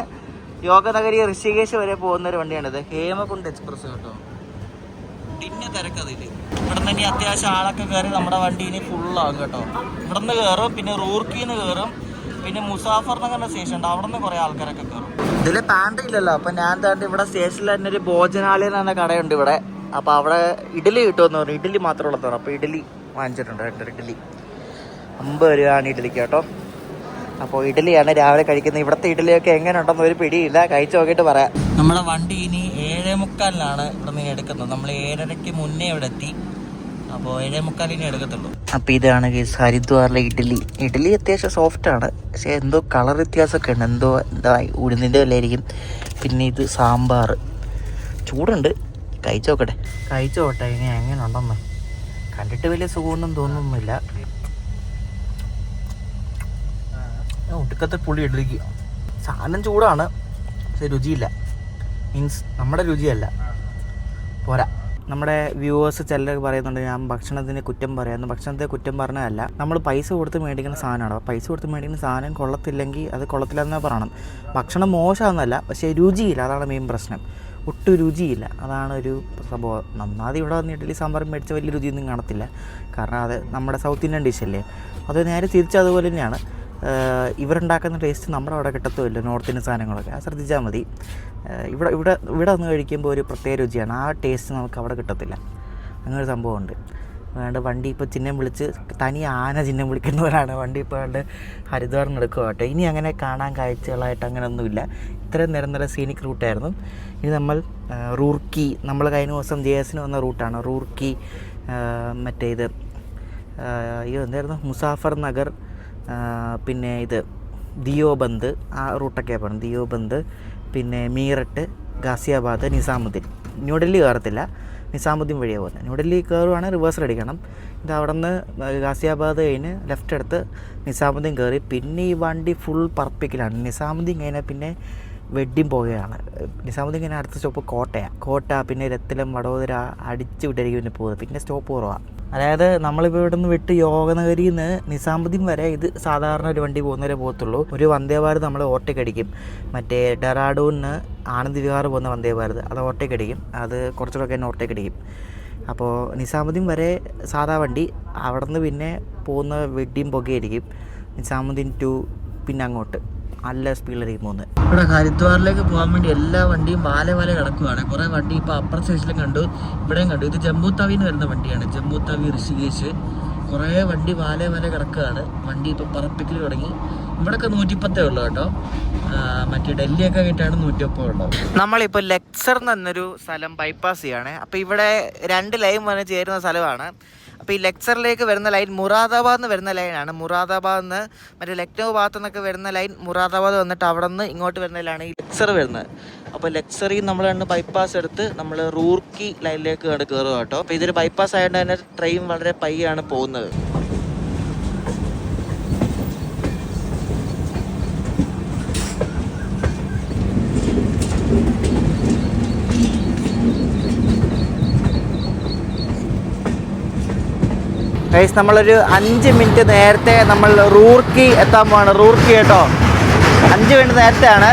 യോഗനഗരി ഋഷികേശ് വരെ പോകുന്നൊരു വണ്ടിയാണിത്. ഹേമകുണ്ട് എക്സ്പ്രസ് കേട്ടോ. പിന്നെ തിരക്കതിൽ ഇവിടെ നിന്ന് ഇനി അത്യാവശ്യം ആളൊക്കെ കയറി നമ്മുടെ വണ്ടി ഇനി ഫുള്ളാകും കേട്ടോ. ഇവിടെ നിന്ന് കയറും, പിന്നെ റൂർക്കിന്ന് കയറും, പിന്നെ മുസാഫർ നഗറിൻ്റെ സ്റ്റേഷൻ ഉണ്ട്, അവിടെ നിന്ന് കുറേ ആൾക്കാരൊക്കെ കയറും. ഇതിൽ പാൻറ് ഇല്ലല്ലോ. അപ്പം ഞാൻ താണ്ട് ഇവിടെ സ്റ്റേഷനിൽ തന്നെ ഒരു ഭോജനാലയം എന്ന കടയുണ്ട് ഇവിടെ. അപ്പോൾ അവിടെ ഇഡ്ഡലി കിട്ടുമെന്ന് പറഞ്ഞു. ഇഡ്ഡലി മാത്രമുള്ളതാണ്. അപ്പോൾ ഇഡ്ഡലി വാങ്ങിച്ചിട്ടുണ്ട്. 2 ഇഡ്ഡലി 50 രൂപയാണ് ഇഡ്ഡലിക്ക് കേട്ടോ. അപ്പോൾ ഇഡ്ഡലിയാണ് രാവിലെ കഴിക്കുന്നത്. ഇവിടുത്തെ ഇഡ്ഡലിയൊക്കെ എങ്ങനെ ഉണ്ടെന്ന് ഒരു പിടിയില്ല. കഴിച്ച് നോക്കിയിട്ട് പറയാം. നമ്മുടെ വണ്ടി ഇനി 7:45 ഇവിടെ നിന്ന് എടുക്കുന്നത്. നമ്മൾ 7:30 മുന്നേ ഇവിടെ എത്തി. അപ്പോൾ 7:45 എടുക്കത്തുള്ളൂ. അപ്പോൾ ഇതാണ് ഹരിദ്വാറിലെ ഇഡ്ഡലി അത്യാവശ്യം സോഫ്റ്റാണ്. പക്ഷേ എന്തോ കളർ വ്യത്യാസമൊക്കെ ഉണ്ട്. എന്താ ഉഴുന്നിൻ്റെ വല്ലായിരിക്കും. പിന്നെ ഇത് സാമ്പാർ ചൂടുണ്ട്. കഴിച്ചു നോക്കട്ടെ എങ്ങനെ ഉണ്ടെന്ന്. കണ്ടിട്ട് വലിയ സുഖമൊന്നും തോന്നുന്നില്ല. ഒടുക്കത്തെ പുളി ഇഡ്ഡലിക്ക്. സാധനം ചൂടാണ്, പക്ഷെ രുചിയില്ല. മീൻസ് നമ്മുടെ രുചിയല്ല, പോരാ. നമ്മുടെ വ്യൂവേഴ്സ് ചിലർ പറയുന്നുണ്ട് ഞാൻ ഭക്ഷണത്തിന് കുറ്റം പറയാമെന്ന്. ഭക്ഷണത്തെ കുറ്റം പറഞ്ഞതല്ല, നമ്മൾ പൈസ കൊടുത്ത് മേടിക്കുന്ന സാധനമാണ്. അപ്പോൾ പൈസ കൊടുത്ത് മേടിക്കുന്ന സാധനം കൊള്ളത്തില്ലെങ്കിൽ അത് കൊള്ളത്തില്ലെന്നേ പറയണം. ഭക്ഷണം മോശമാണെന്നല്ല, പക്ഷേ രുചിയില്ല. അതാണ് മെയിൻ പ്രശ്നം. ഒട്ടും രുചിയില്ല. അതാണ് ഒരു സംഭവം. നന്നാതെ ഇവിടെ വന്ന് ഇഡ്ഡലി സാമ്പാറും മേടിച്ച വലിയ രുചിയൊന്നും കാണത്തില്ല. കാരണം അത് നമ്മുടെ സൗത്ത് ഇന്ത്യൻ ഡിഷല്ലേ. അത് നേരെ തിരിച്ചതുപോലെ തന്നെയാണ്. ഇവരുണ്ടാക്കുന്ന ടേസ്റ്റ് നമ്മുടെ അവിടെ കിട്ടത്തുമില്ല. നോർത്ത് ഇന്ത്യൻ സാധനങ്ങളൊക്കെ അത് ശ്രദ്ധിച്ചാൽ മതി. ഇവിടെ വന്ന് കഴിക്കുമ്പോൾ ഒരു പ്രത്യേക രുചിയാണ്. ആ ടേസ്റ്റ് നമുക്ക് അവിടെ കിട്ടത്തില്ല. അങ്ങനെ ഒരു സംഭവമുണ്ട്. അതുകൊണ്ട് വണ്ടി ഇപ്പോൾ ചിഹ്നം വിളിച്ച് തനി ആന ചിഹ്നം വിളിക്കുന്നവരാണ്. വണ്ടി ഇപ്പോൾ അതുകൊണ്ട് ഹരിദ്വാറിന് എടുക്കുക കേട്ടോ. ഇനി അങ്ങനെ കാണാൻ കാഴ്ചകളായിട്ട് അങ്ങനെയൊന്നുമില്ല. ഇത്രയും നിരന്തര സീനിക് റൂട്ടായിരുന്നു. ഇനി നമ്മൾ റൂർക്കി, നമ്മൾ കഴിഞ്ഞ ദിവസം JS വന്ന റൂട്ടാണ് റൂർക്കി. മറ്റേ ഇത് എന്തായിരുന്നു, മുസാഫർ നഗർ, പിന്നെ ഇത് ദിയോബന്ദ്, ആ റൂട്ടൊക്കെ പോകണം. ദിയോബന്ദ്, പിന്നെ മീററ്റ്, ഗാസിയാബാദ്, നിസാമുദ്ദീൻ. ന്യൂഡൽഹി കയറത്തില്ല, നിസാമുദ്ദീൻ വഴിയാണ് പോകുന്നത്. ന്യൂഡൽഹി കയറുവാണെങ്കിൽ റിവേഴ്സൽ അടിക്കണം. ഇത് അവിടെ നിന്ന് ഗാസിയാബാദ് കഴിഞ്ഞ് ലെഫ്റ്റ് എടുത്ത് നിസാമുദ്ദീൻ കയറി. പിന്നെ ഈ വണ്ടി ഫുൾ പറപ്പിക്കലാണ്. നിസാമുദ്ദീൻ കഴിഞ്ഞാൽ പിന്നെ വെഡ്ഡിങ് പോകുകയാണ്. നിസാമുദ്ദീൻ കഴിഞ്ഞാൽ അടുത്ത സ്റ്റോപ്പ് കോട്ട, പിന്നെ രത്തിലം, വഡോദര അടിച്ച് വിട്ടായിരിക്കും പിന്നെ പോകുന്നത്. പിന്നെ സ്റ്റോപ്പ് കുറവാണ്. അതായത് നമ്മളിപ്പോൾ ഇവിടെ നിന്ന് വിട്ട് യോഗനഗരിയിൽ നിന്ന് നിസാമുദ്ദീൻ വരെ ഇത് സാധാരണ ഒരു വണ്ടി പോകുന്നവരെ പോകത്തുള്ളൂ. ഒരു വന്ദേ ഭാരത് നമ്മൾ ഓവർടേക്ക് അടിക്കും. മറ്റേ ഡെറാഡൂണിന് ആനന്ദ് വിഹാർ പോകുന്ന വന്ദേ ഭാരത് അത് ഓവർടേക്ക് അടിക്കും. അത് കുറച്ചുകൂടെ തന്നെ ഓവർടേക്ക് അടിക്കും. അപ്പോൾ നിസാമുദ്ദീൻ വരെ സാധാ വണ്ടി, അവിടെ നിന്ന് പിന്നെ പോകുന്ന വെഡ്ഡിങ് പുകയായിരിക്കും. നിസാമുദ്ദീൻ ടു പിന്നെ അങ്ങോട്ട് നല്ല സ്പീഡിലായിരിക്കും പോകുന്നത്. ഇവിടെ ഹരിദ്വാറിലേക്ക് പോകാൻ വേണ്ടി എല്ലാ വണ്ടിയും വാല കിടക്കുകയാണ്. കുറേ വണ്ടി ഇപ്പോൾ അപ്പർ സ്റ്റേഷനിലും കണ്ടു, ഇവിടെയും കണ്ടു. ഇത് ജമ്മു താവിന്ന് വരുന്ന വണ്ടിയാണ്. ജമ്മു താവി ഋഷികേശ്. കുറേ വണ്ടി വാല കിടക്കുകയാണ്. വണ്ടി ഇപ്പോൾ പറപ്പിക്കൽ തുടങ്ങി. ഇവിടെയൊക്കെ 110 ഉള്ളൂ കേട്ടോ. മറ്റേ ഡൽഹിയൊക്കെ ആയിട്ടാണ് 130 ഉള്ളത്. നമ്മളിപ്പോൾ ലെക്ചർ എന്നൊരു സ്ഥലം ബൈപ്പാസ് ചെയ്യാണ്. അപ്പോൾ ഇവിടെ 2 ലൈൻ വന്ന് ചേരുന്ന സ്ഥലമാണ്. അപ്പോൾ ഈ ലെക്ചറിലേക്ക് വരുന്ന ലൈൻ മുറാദാബാദ് നിന്ന് വരുന്ന ലൈനാണ്. മുറാദാബാദ് നിന്ന് മറ്റേ ലക്നൗ ഭാഗത്തു നിന്നൊക്കെ വരുന്ന ലൈൻ മുറാദാബാദ് വന്നിട്ട് അവിടെ നിന്ന് ഇങ്ങോട്ട് വരുന്ന ലൈനാണ് ഈ ലെക്ചർ വരുന്നത്. അപ്പോൾ ലെക്ചറിൽ നമ്മൾ ബൈപ്പാസ് എടുത്ത് നമ്മൾ റൂർക്കി ലൈനിലേക്ക് കയറുക കേട്ടോ. അപ്പോൾ ഇതൊരു ബൈപ്പാസ് ആയതുകൊണ്ട് തന്നെ ട്രെയിൻ വളരെ പയ്യാണ് പോകുന്നത്. ഗൈസ്, നമ്മളൊരു 5 മിനിറ്റ് നേരത്തെ നമ്മൾ റൂർക്കി എത്താൻ പോവാണ്. റൂർക്കി കേട്ടോ, 5 മിനിറ്റ് നേരത്തെയാണ്.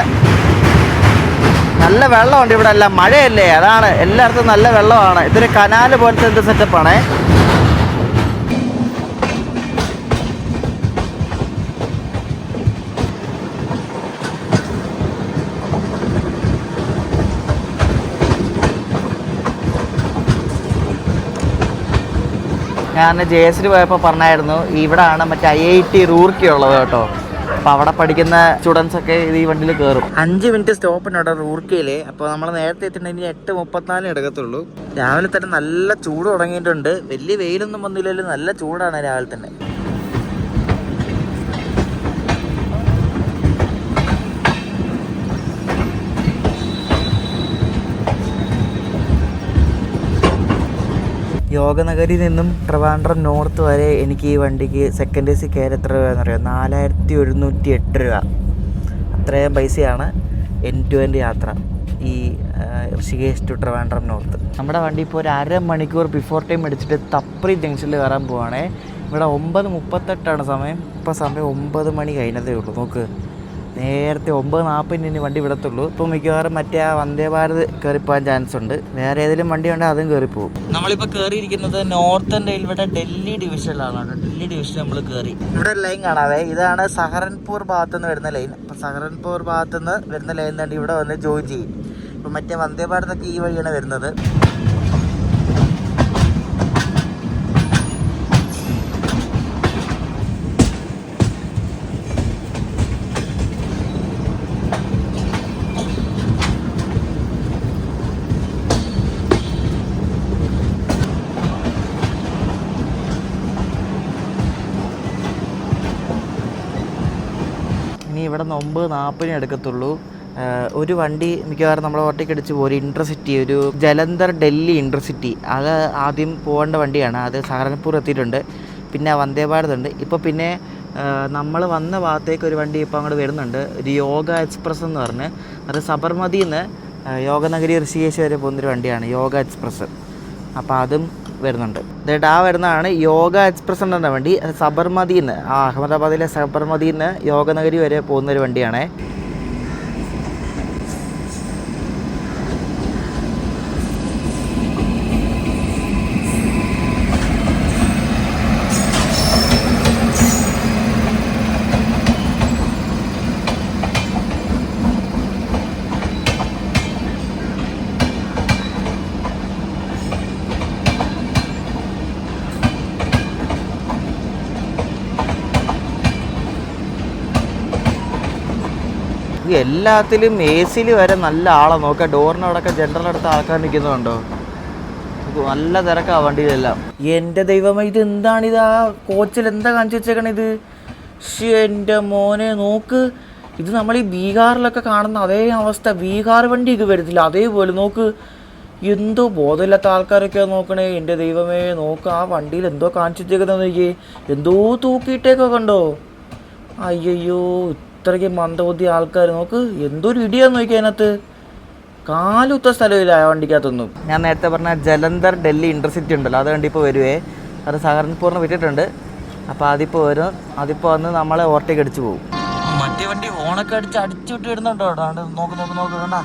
നല്ല വെള്ളമുണ്ട് ഇവിടെ. എല്ലാം മഴയല്ലേ, അതാണ്. എല്ലായിടത്തും നല്ല വെള്ളമാണ്. ഇതൊരു കനാല് പോലത്തെ എന്ത് സെറ്റപ്പാണേ. ഞാൻ JS പോയപ്പോൾ പറഞ്ഞായിരുന്നു ഇവിടെയാണ് മറ്റേ IIT റൂർക്കി ഉള്ളത് കേട്ടോ. അപ്പോൾ അവിടെ പഠിക്കുന്ന സ്റ്റുഡൻസൊക്കെ ഈ വണ്ടിയിൽ കയറും. 5 മിനിറ്റ് സ്റ്റോപ്പിന് അവിടെ റൂർക്കിയിൽ. അപ്പോൾ നമ്മൾ നേരത്തെ എത്തിയിട്ടുണ്ടെങ്കിൽ 8:34 എടുക്കത്തുള്ളൂ. രാവിലെ തന്നെ നല്ല ചൂട് തുടങ്ങിയിട്ടുണ്ട്. വലിയ വെയിലൊന്നും വന്നില്ലെങ്കിലും നല്ല ചൂടാണ് രാവിലെ തന്നെ. യോഗനഗരിയിൽ നിന്നും ട്രിവാൻഡ്രം നോർത്ത് വരെ എനിക്ക് ഈ വണ്ടിക്ക് സെക്കൻഡ് എ സി കയറി എത്ര രൂപ എന്നറിയാം? 4108 രൂപ. അത്രയും പൈസയാണ് എൻഡ് ടു എൻഡ് യാത്ര ഈ ഋഷികേശ് ടു ട്രിവാൻഡ്രം നോർത്ത്. നമ്മുടെ വണ്ടി ഇപ്പോൾ ഒരു അരമണിക്കൂർ ബിഫോർ ടൈം അടിച്ചിട്ട് തപ്രി ജംഗ്ഷനിൽ കയറാൻ പോവുകയാണേ. ഇവിടെ 9:38 സമയം. ഇപ്പോൾ സമയം 9 മണി കഴിഞ്ഞതേ ഉള്ളൂ. നോക്ക്, നേരത്തെ 9:40 വണ്ടി വിടത്തുള്ളൂ. ഇപ്പോൾ മിക്കവാറും മറ്റേ ആ വന്ദേ ഭാരത് കയറിപ്പോകാൻ ചാൻസ് ഉണ്ട്. വേറെ ഏതെങ്കിലും വണ്ടി ഉണ്ടെങ്കിൽ അതും കയറിപ്പോകും. നമ്മളിപ്പോൾ കയറിയിരിക്കുന്നത് നോർത്തേൺ റെയിൽവേയുടെ ഡൽഹി ഡിവിഷനിലാണ്. ഡൽഹി ഡിവിഷൻ നമ്മൾ കയറി. ഇവിടെ ഒരു ലൈൻ കാണാവേ, ഇതാണ് സഹറൻപൂർ ഭാഗത്തുനിന്ന് വരുന്ന ലൈൻ. അപ്പോൾ സഹറൻപൂർ ഭാഗത്തുനിന്ന് വരുന്ന ലൈൻ തന്നെ ഇവിടെ വന്ന് ജോയിൻ ചെയ്യും. ഇപ്പോൾ മറ്റേ വന്ദേ ഭാരതൊക്കെ ഈ വഴിയാണ് വരുന്നത്. ഇനി ഇവിടെ നിന്ന് 9:40 എടുക്കത്തുള്ളൂ. ഒരു വണ്ടി മിക്കവാറും നമ്മൾ ഓവർടേക്ക് അടിച്ച് പോകും. ഒരു ഇൻ്റർസിറ്റി, ഒരു ജലന്ധർ ഡൽഹി ഇൻ്റർസിറ്റി, അത് ആദ്യം പോകേണ്ട വണ്ടിയാണ്. അത് സഹറൻപൂർ എത്തിയിട്ടുണ്ട്. പിന്നെ വന്ദേ ഭാരത് ഉണ്ട്. ഇപ്പോൾ പിന്നെ നമ്മൾ വന്ന ഭാഗത്തേക്ക് ഒരു വണ്ടി ഇപ്പോൾ അങ്ങോട്ട് വരുന്നുണ്ട്, ഒരു യോഗ എക്സ്പ്രസ് എന്ന് പറഞ്ഞ്. അത് സബർമതിയിൽ നിന്ന് യോഗനഗരി ഋഷികേശ് വരെ പോകുന്നൊരു വണ്ടിയാണ് യോഗ എക്സ്പ്രസ്. അപ്പോൾ അതും വരുന്നുണ്ട്. എന്നിട്ട് ആ വരുന്നതാണ് യോഗ എക്സ്പ്രസ് എന്ന വണ്ടി. അത് സബർമതിയിൽ നിന്ന്, അഹമ്മദാബാദിലെ സബർമതിയിൽ നിന്ന് യോഗനഗരി വരെ പോകുന്നൊരു വണ്ടിയാണ്. എല്ലാത്തിലും എ സിയിൽ വരെ നല്ല ആളെ നോക്കാം. ഡോറിനവിടെയൊക്കെ ജനറലടുത്ത് ആൾക്കാർ നിൽക്കുന്നുണ്ടോ? നല്ല തിരക്കാണ് വണ്ടിയിലെല്ലാം. എൻ്റെ ദൈവമേ, ഇത് എന്താണിത്? ആ കോച്ചിൽ എന്താ കാണിച്ചു വെച്ചേക്കണേ ഇത്? എൻ്റെ മോനെ നോക്ക്, ഇത് നമ്മൾ ഈ ബീഹാറിലൊക്കെ കാണുന്ന അതേ അവസ്ഥ. ബീഹാർ വണ്ടിയൊക്കെ വരുന്നില്ല അതേപോലെ. നോക്ക്, എന്തോ ബോധമില്ലാത്ത ആൾക്കാരൊക്കെ നോക്കണേ. എൻ്റെ ദൈവമേ നോക്ക്, ആ വണ്ടിയിൽ എന്തോ കാണിച്ചു വെച്ചേക്കുന്നതെന്ന് നോക്കിയേ. എന്തോ തൂക്കിയിട്ടേക്കൊക്കെ കണ്ടോ? അയ്യോ, ഇത്രയ്ക്ക് മന്ദബുദ്ധി ആൾക്കാർ. നോക്ക്, എന്തൊരു ഇടിയാന്ന് നോക്കി അതിനകത്ത്. കാലുത്ത സ്ഥലമില്ല ആ വണ്ടിക്കകത്തൊന്നും. ഞാൻ നേരത്തെ പറഞ്ഞ ജലന്ധർ ഡൽഹി ഇൻ്റർസിറ്റി ഉണ്ടല്ലോ, അത് കണ്ടിപ്പോൾ വരുവേ. അത് സഹറൻപൂറിന് വിട്ടിട്ടുണ്ട്. അപ്പോൾ അതിപ്പോൾ വരും. അതിപ്പോൾ വന്ന് നമ്മളെ ഓവർടേക്ക് അടിച്ച് പോകും. മറ്റേ വണ്ടി ഹോണൊക്കെ അടിച്ചു വിട്ട് വരുന്നുണ്ടോ? നോക്ക് നോക്ക് നോക്ക്, കണ്ടാ.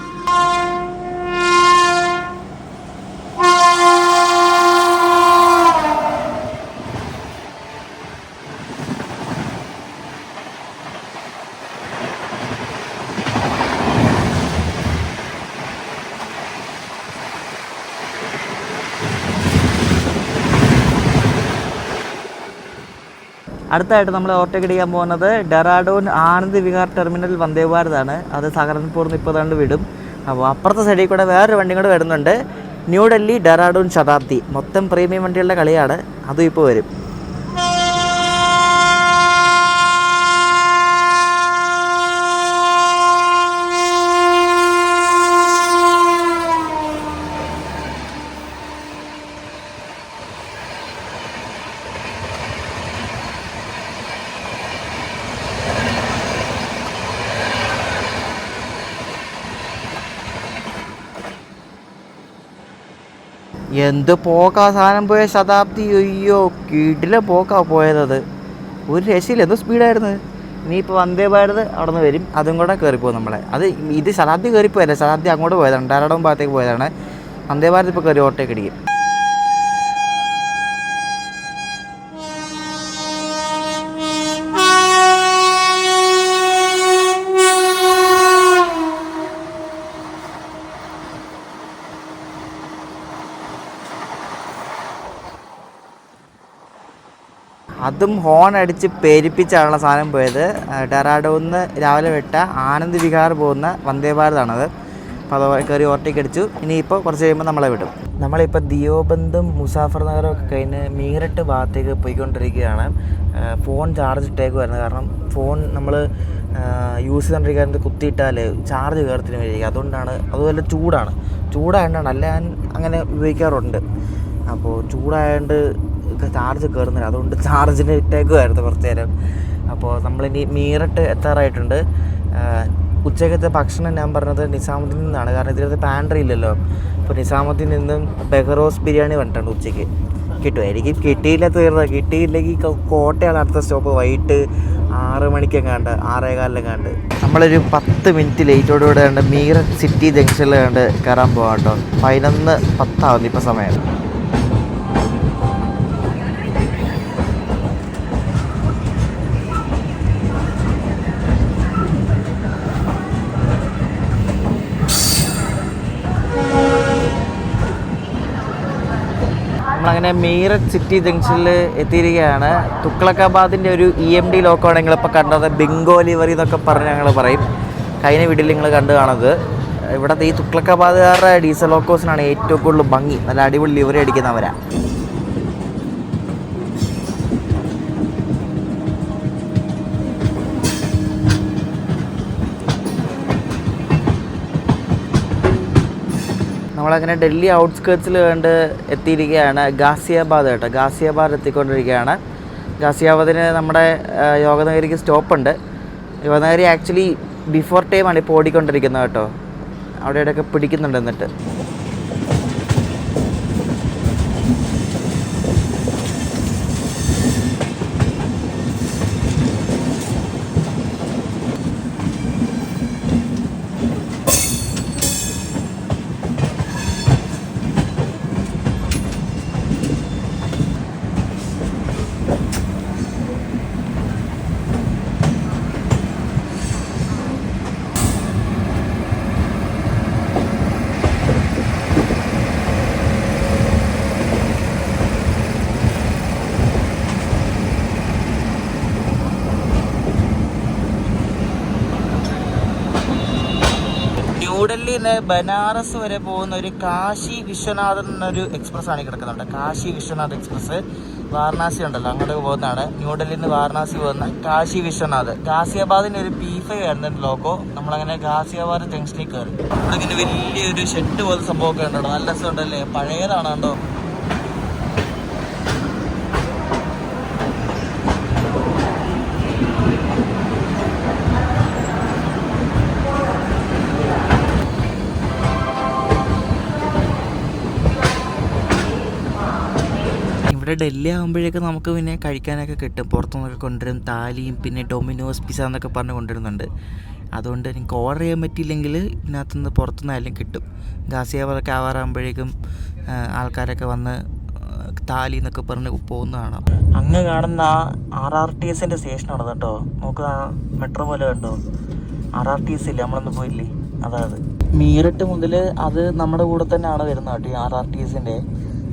അടുത്തായിട്ട് നമ്മൾ ഓവർടേക്ക് അടിക്കാൻ പോകുന്നത് ഡെറാഡൂൺ ആനന്ദ് വിഹാർ ടെർമിനൽ വന്ദേ ഭാരതാണ്. അത് സഹറൻപൂറിൽ നിന്ന് ഇപ്പോൾ കണ്ട് വിടും. അപ്പോൾ അപ്പുറത്തെ സൈഡിൽ കൂടെ വേറൊരു വണ്ടി കൂടെ വരുന്നുണ്ട്, ന്യൂഡൽഹി ഡെറാഡൂൺ ശതാബ്ദി. മൊത്തം പ്രീമിയം വണ്ടികളുടെ കളിയാണ്. അതും ഇപ്പോൾ വരും. എന്ത് പോക്കാ സാധനം പോയ ശതാബ്ദി. അയ്യോ, കിടില പോക്കാ പോയത്. ഒരു രക്ഷയില്ല, എന്തോ സ്പീഡായിരുന്നു. ഇനിയിപ്പോൾ വന്ദേ ഭാരത് അവിടെ നിന്ന് വരും, അതും കൂടെ കയറിപ്പോകും നമ്മളെ. ഇത് ശതാബ്ദി കയറിപ്പോയല്ലേ, ശതാബ്ദി അങ്ങോട്ട് പോയതാണ്, ഡെറാഡൂൺ ഭാഗത്തേക്ക് പോയതാണ്. വന്ദേ ഭാരത് ഇപ്പോൾ കയറി ഓവർടേക്ക് അടിക്കും. അതും ഹോൺ അടിച്ച് പേരിപ്പിച്ചാണുള്ള സാധനം പോയത്. ഡെറാഡൂണിന്ന് രാവിലെ വിട്ട ആനന്ദ് വിഹാർ പോകുന്ന വന്ദേ ഭാരതാണത്. അപ്പോൾ അത് കയറി ഓവർടേക്ക് അടിച്ചു. ഇനിയിപ്പോൾ കുറച്ച് കഴിയുമ്പോൾ നമ്മളെ വിടും. നമ്മളിപ്പോൾ ദിയോബന്തും മുസാഫർ നഗറും ഒക്കെ കഴിഞ്ഞ് മീററ്റ് ഭാഗത്തേക്ക് പോയിക്കൊണ്ടിരിക്കുകയാണ്. ഫോൺ ചാർജ് ഇട്ടേക്കുമായിരുന്നു. കാരണം ഫോൺ നമ്മൾ യൂസ് ചെയ്തുകൊണ്ടിരിക്കുന്നത് കുത്തിയിട്ടാൽ ചാർജ് കയറത്തിന് വരിക. അതുകൊണ്ടാണ്. അതുപോലെ ചൂടായതുകൊണ്ടാണ്. അല്ല, ഞാൻ അങ്ങനെ ഉപയോഗിക്കാറുണ്ട്. അപ്പോൾ ചൂടായതുകൊണ്ട് ചാർജ് കയറുന്നില്ല, അതുകൊണ്ട് ചാർജിന് ഇട്ടേക്കുമായിരുന്നു കുറച്ച് നേരം. അപ്പോൾ നമ്മളിനി മീററ്റ് എത്താറായിട്ടുണ്ട്. ഉച്ചക്കത്തെ ഭക്ഷണം ഞാൻ പറഞ്ഞത് നിസാമുദ്ദീൻ നിന്നാണ്, കാരണം ഇതിനകത്ത് പാൻട്രി ഇല്ലല്ലോ. അപ്പോൾ നിസാമുദ്ദീൻ നിന്നും ബെഹറോസ് ബിരിയാണി പറഞ്ഞിട്ടുണ്ട് ഉച്ചയ്ക്ക്. കിട്ടുമായിരിക്കും, കിട്ടിയില്ല തീർന്നത്. കിട്ടിയില്ലെങ്കിൽ കോട്ടയാണ് അടുത്ത സ്റ്റോപ്പ്. വൈകിട്ട് 6 മണിക്കെങ്ങാണ്ട്, 6:15 നമ്മളൊരു 10 മിനിറ്റ് ലേറ്റോടുകൂടെ കണ്ട് മീററ്റ് സിറ്റി ജംഗ്ഷനിൽ കണ്ട് കയറാൻ പോകാം കേട്ടോ. 11:10 ഇപ്പോൾ സമയം. നമ്മളങ്ങനെ മീററ്റ് സിറ്റി ജംഗ്ഷനിൽ എത്തിയിരിക്കുകയാണ്. തുഗ്ലക്കാബാദിൻ്റെ ഒരു EMD ലോക്കമാണ് നിങ്ങളിപ്പോൾ കണ്ടത്. ബിങ്കോ ലിവറി എന്നൊക്കെ പറഞ്ഞ് ഞങ്ങൾ പറയും. കഴിഞ്ഞ വീട്ടിൽ നിങ്ങൾ കണ്ടു കാണുന്നത്. ഇവിടുത്തെ ഈ തുഗ്ലക്കാബാദുകാരുടെ ഡീസൽ ലോക്കോസിനാണ് ഏറ്റവും കൂടുതൽ ഭംഗി. നല്ല അടിപൊളി ലിവറി അടിക്കുന്നവരാണ്. നമ്മളങ്ങനെ ഡൽഹി ഔട്ട്സ്കേർട്സിൽ കണ്ട് എത്തിയിരിക്കുകയാണ്. ഗാസിയാബാദ് കേട്ടോ, ഗാസിയാബാദ് എത്തിക്കൊണ്ടിരിക്കുകയാണ്. ഗാസിയാബാദിന് നമ്മുടെ യോഗനഗരിക്ക് സ്റ്റോപ്പുണ്ട്. യോഗനഗരി ആക്ച്വലി ബിഫോർ ടൈമാണ് ഇപ്പോൾ ഓടിക്കൊണ്ടിരിക്കുന്നത് കേട്ടോ. അവിടെ ഇവിടെയൊക്കെ പിടിക്കുന്നുണ്ട്. എന്നിട്ട് ന്യൂഡൽഹിയിൽ നിന്ന് ബനാറസ് വരെ പോകുന്ന ഒരു കാശി വിശ്വനാഥൻ എന്നൊരു എക്സ്പ്രസ്സാണ് കിടക്കുന്നുണ്ട്. കാശി വിശ്വനാഥ് എക്സ്പ്രസ്. വാരണാസി ഉണ്ടല്ലോ, അങ്ങോട്ട് പോകുന്നതാണ്. ന്യൂഡൽഹിയിൽ നിന്ന് വാരണാസി പോകുന്ന കാശി വിശ്വനാഥ്. ഗാസിയാബാദിൻ്റെ ഒരു P5 ആയിരുന്നു ലോഗോ. നമ്മളങ്ങനെ ഗാസിയാബാദ് ജംഗ്ഷനിൽ കയറി. ഇവിടെ ഇങ്ങനെ വലിയൊരു ഷെഡ് പോലെ സംഭവമൊക്കെ ഉണ്ടോ, നല്ല രസമുണ്ടല്ലേ. പഴയതാണ് കേട്ടോ. ഇവിടെ ഡൽഹി ആകുമ്പോഴേക്കും നമുക്ക് പിന്നെ കഴിക്കാനൊക്കെ കിട്ടും. പുറത്തുനിന്നൊക്കെ കൊണ്ടുവരും. താലിയും പിന്നെ ഡൊമിനോസ് പിസ്സ എന്നൊക്കെ പറഞ്ഞ് കൊണ്ടുവരുന്നുണ്ട്. അതുകൊണ്ട് എനിക്ക് ഓർഡർ ചെയ്യാൻ പറ്റിയില്ലെങ്കിൽ ഇതിനകത്തുനിന്ന് പുറത്തുനിന്നായാലും കിട്ടും. ഗാസിയാബാദൊക്കെ ആവാറാകുമ്പോഴേക്കും ആൾക്കാരൊക്കെ വന്ന് താലി എന്നൊക്കെ പറഞ്ഞ് പോകുന്നതാണ്. അങ്ങ് കാണുന്ന RRTSൻ്റെ സ്റ്റേഷനാണ് കേട്ടോ. നമുക്ക് മെട്രോ പോലെ കണ്ടോ, RRTS ഇല്ലേ, നമ്മളൊന്നും പോയില്ലേ, അതായത് മീററ്റ് മുതൽ അത് നമ്മുടെ കൂടെ തന്നെയാണ് വരുന്നത് കേട്ടോ, ഈ RRTSൻ്റെ.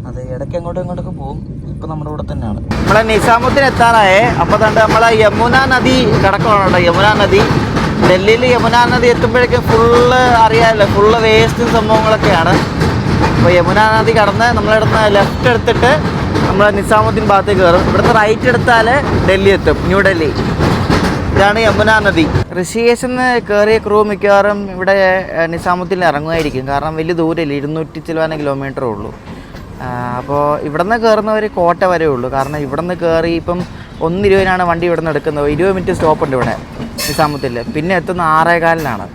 അത് ഇടയ്ക്ക് അങ്ങോട്ടും ഇങ്ങോട്ടൊക്കെ പോകും. ഇപ്പം നമ്മുടെ കൂടെ തന്നെയാണ്. നമ്മളെ നിസാമുദ്ദീൻ എത്താറായേ. അപ്പോൾ തന്നെ നമ്മളെ യമുന നദി കിടക്കുകയാണ് കേട്ടോ. യമുന നദി, ഡൽഹിയിൽ യമുന നദി എത്തുമ്പോഴേക്കും ഫുള്ള് അറിയാമല്ലോ, ഫുള്ള് വേസ്റ്റും സംഭവങ്ങളൊക്കെയാണ്. അപ്പോൾ യമുന നദി കടന്ന് നമ്മളിവിടുന്ന് ലെഫ്റ്റ് എടുത്തിട്ട് നമ്മൾ നിസാമുദ്ദീൻ ഭാഗത്തേക്ക് കയറും. ഇവിടുന്ന് റൈറ്റ് എടുത്താൽ ഡൽഹി എത്തും, ന്യൂഡൽഹി. ഇതാണ് യമുന നദി. ഋഷികേശിൽ നിന്ന് കയറിയ ക്രൂ മിക്കവാറും ഇവിടെ നിസാമുദ്ദീനിൽ ഇറങ്ങുമായിരിക്കും. കാരണം വലിയ ദൂരമില്ല, 200 ചിലവാന കിലോമീറ്ററേ ഉള്ളൂ. അപ്പോൾ ഇവിടെ നിന്ന് കയറുന്നവർ കോട്ട വരെ ഉള്ളൂ. കാരണം ഇവിടെ നിന്ന് കയറി ഇപ്പം 1:20 വണ്ടി ഇവിടെ നിന്ന് എടുക്കുന്നത്. 20 മിനിറ്റ് സ്റ്റോപ്പുണ്ട് ഇവിടെ നിസാമുദ്ദീനിൽ. പിന്നെ എത്തുന്ന 6:15.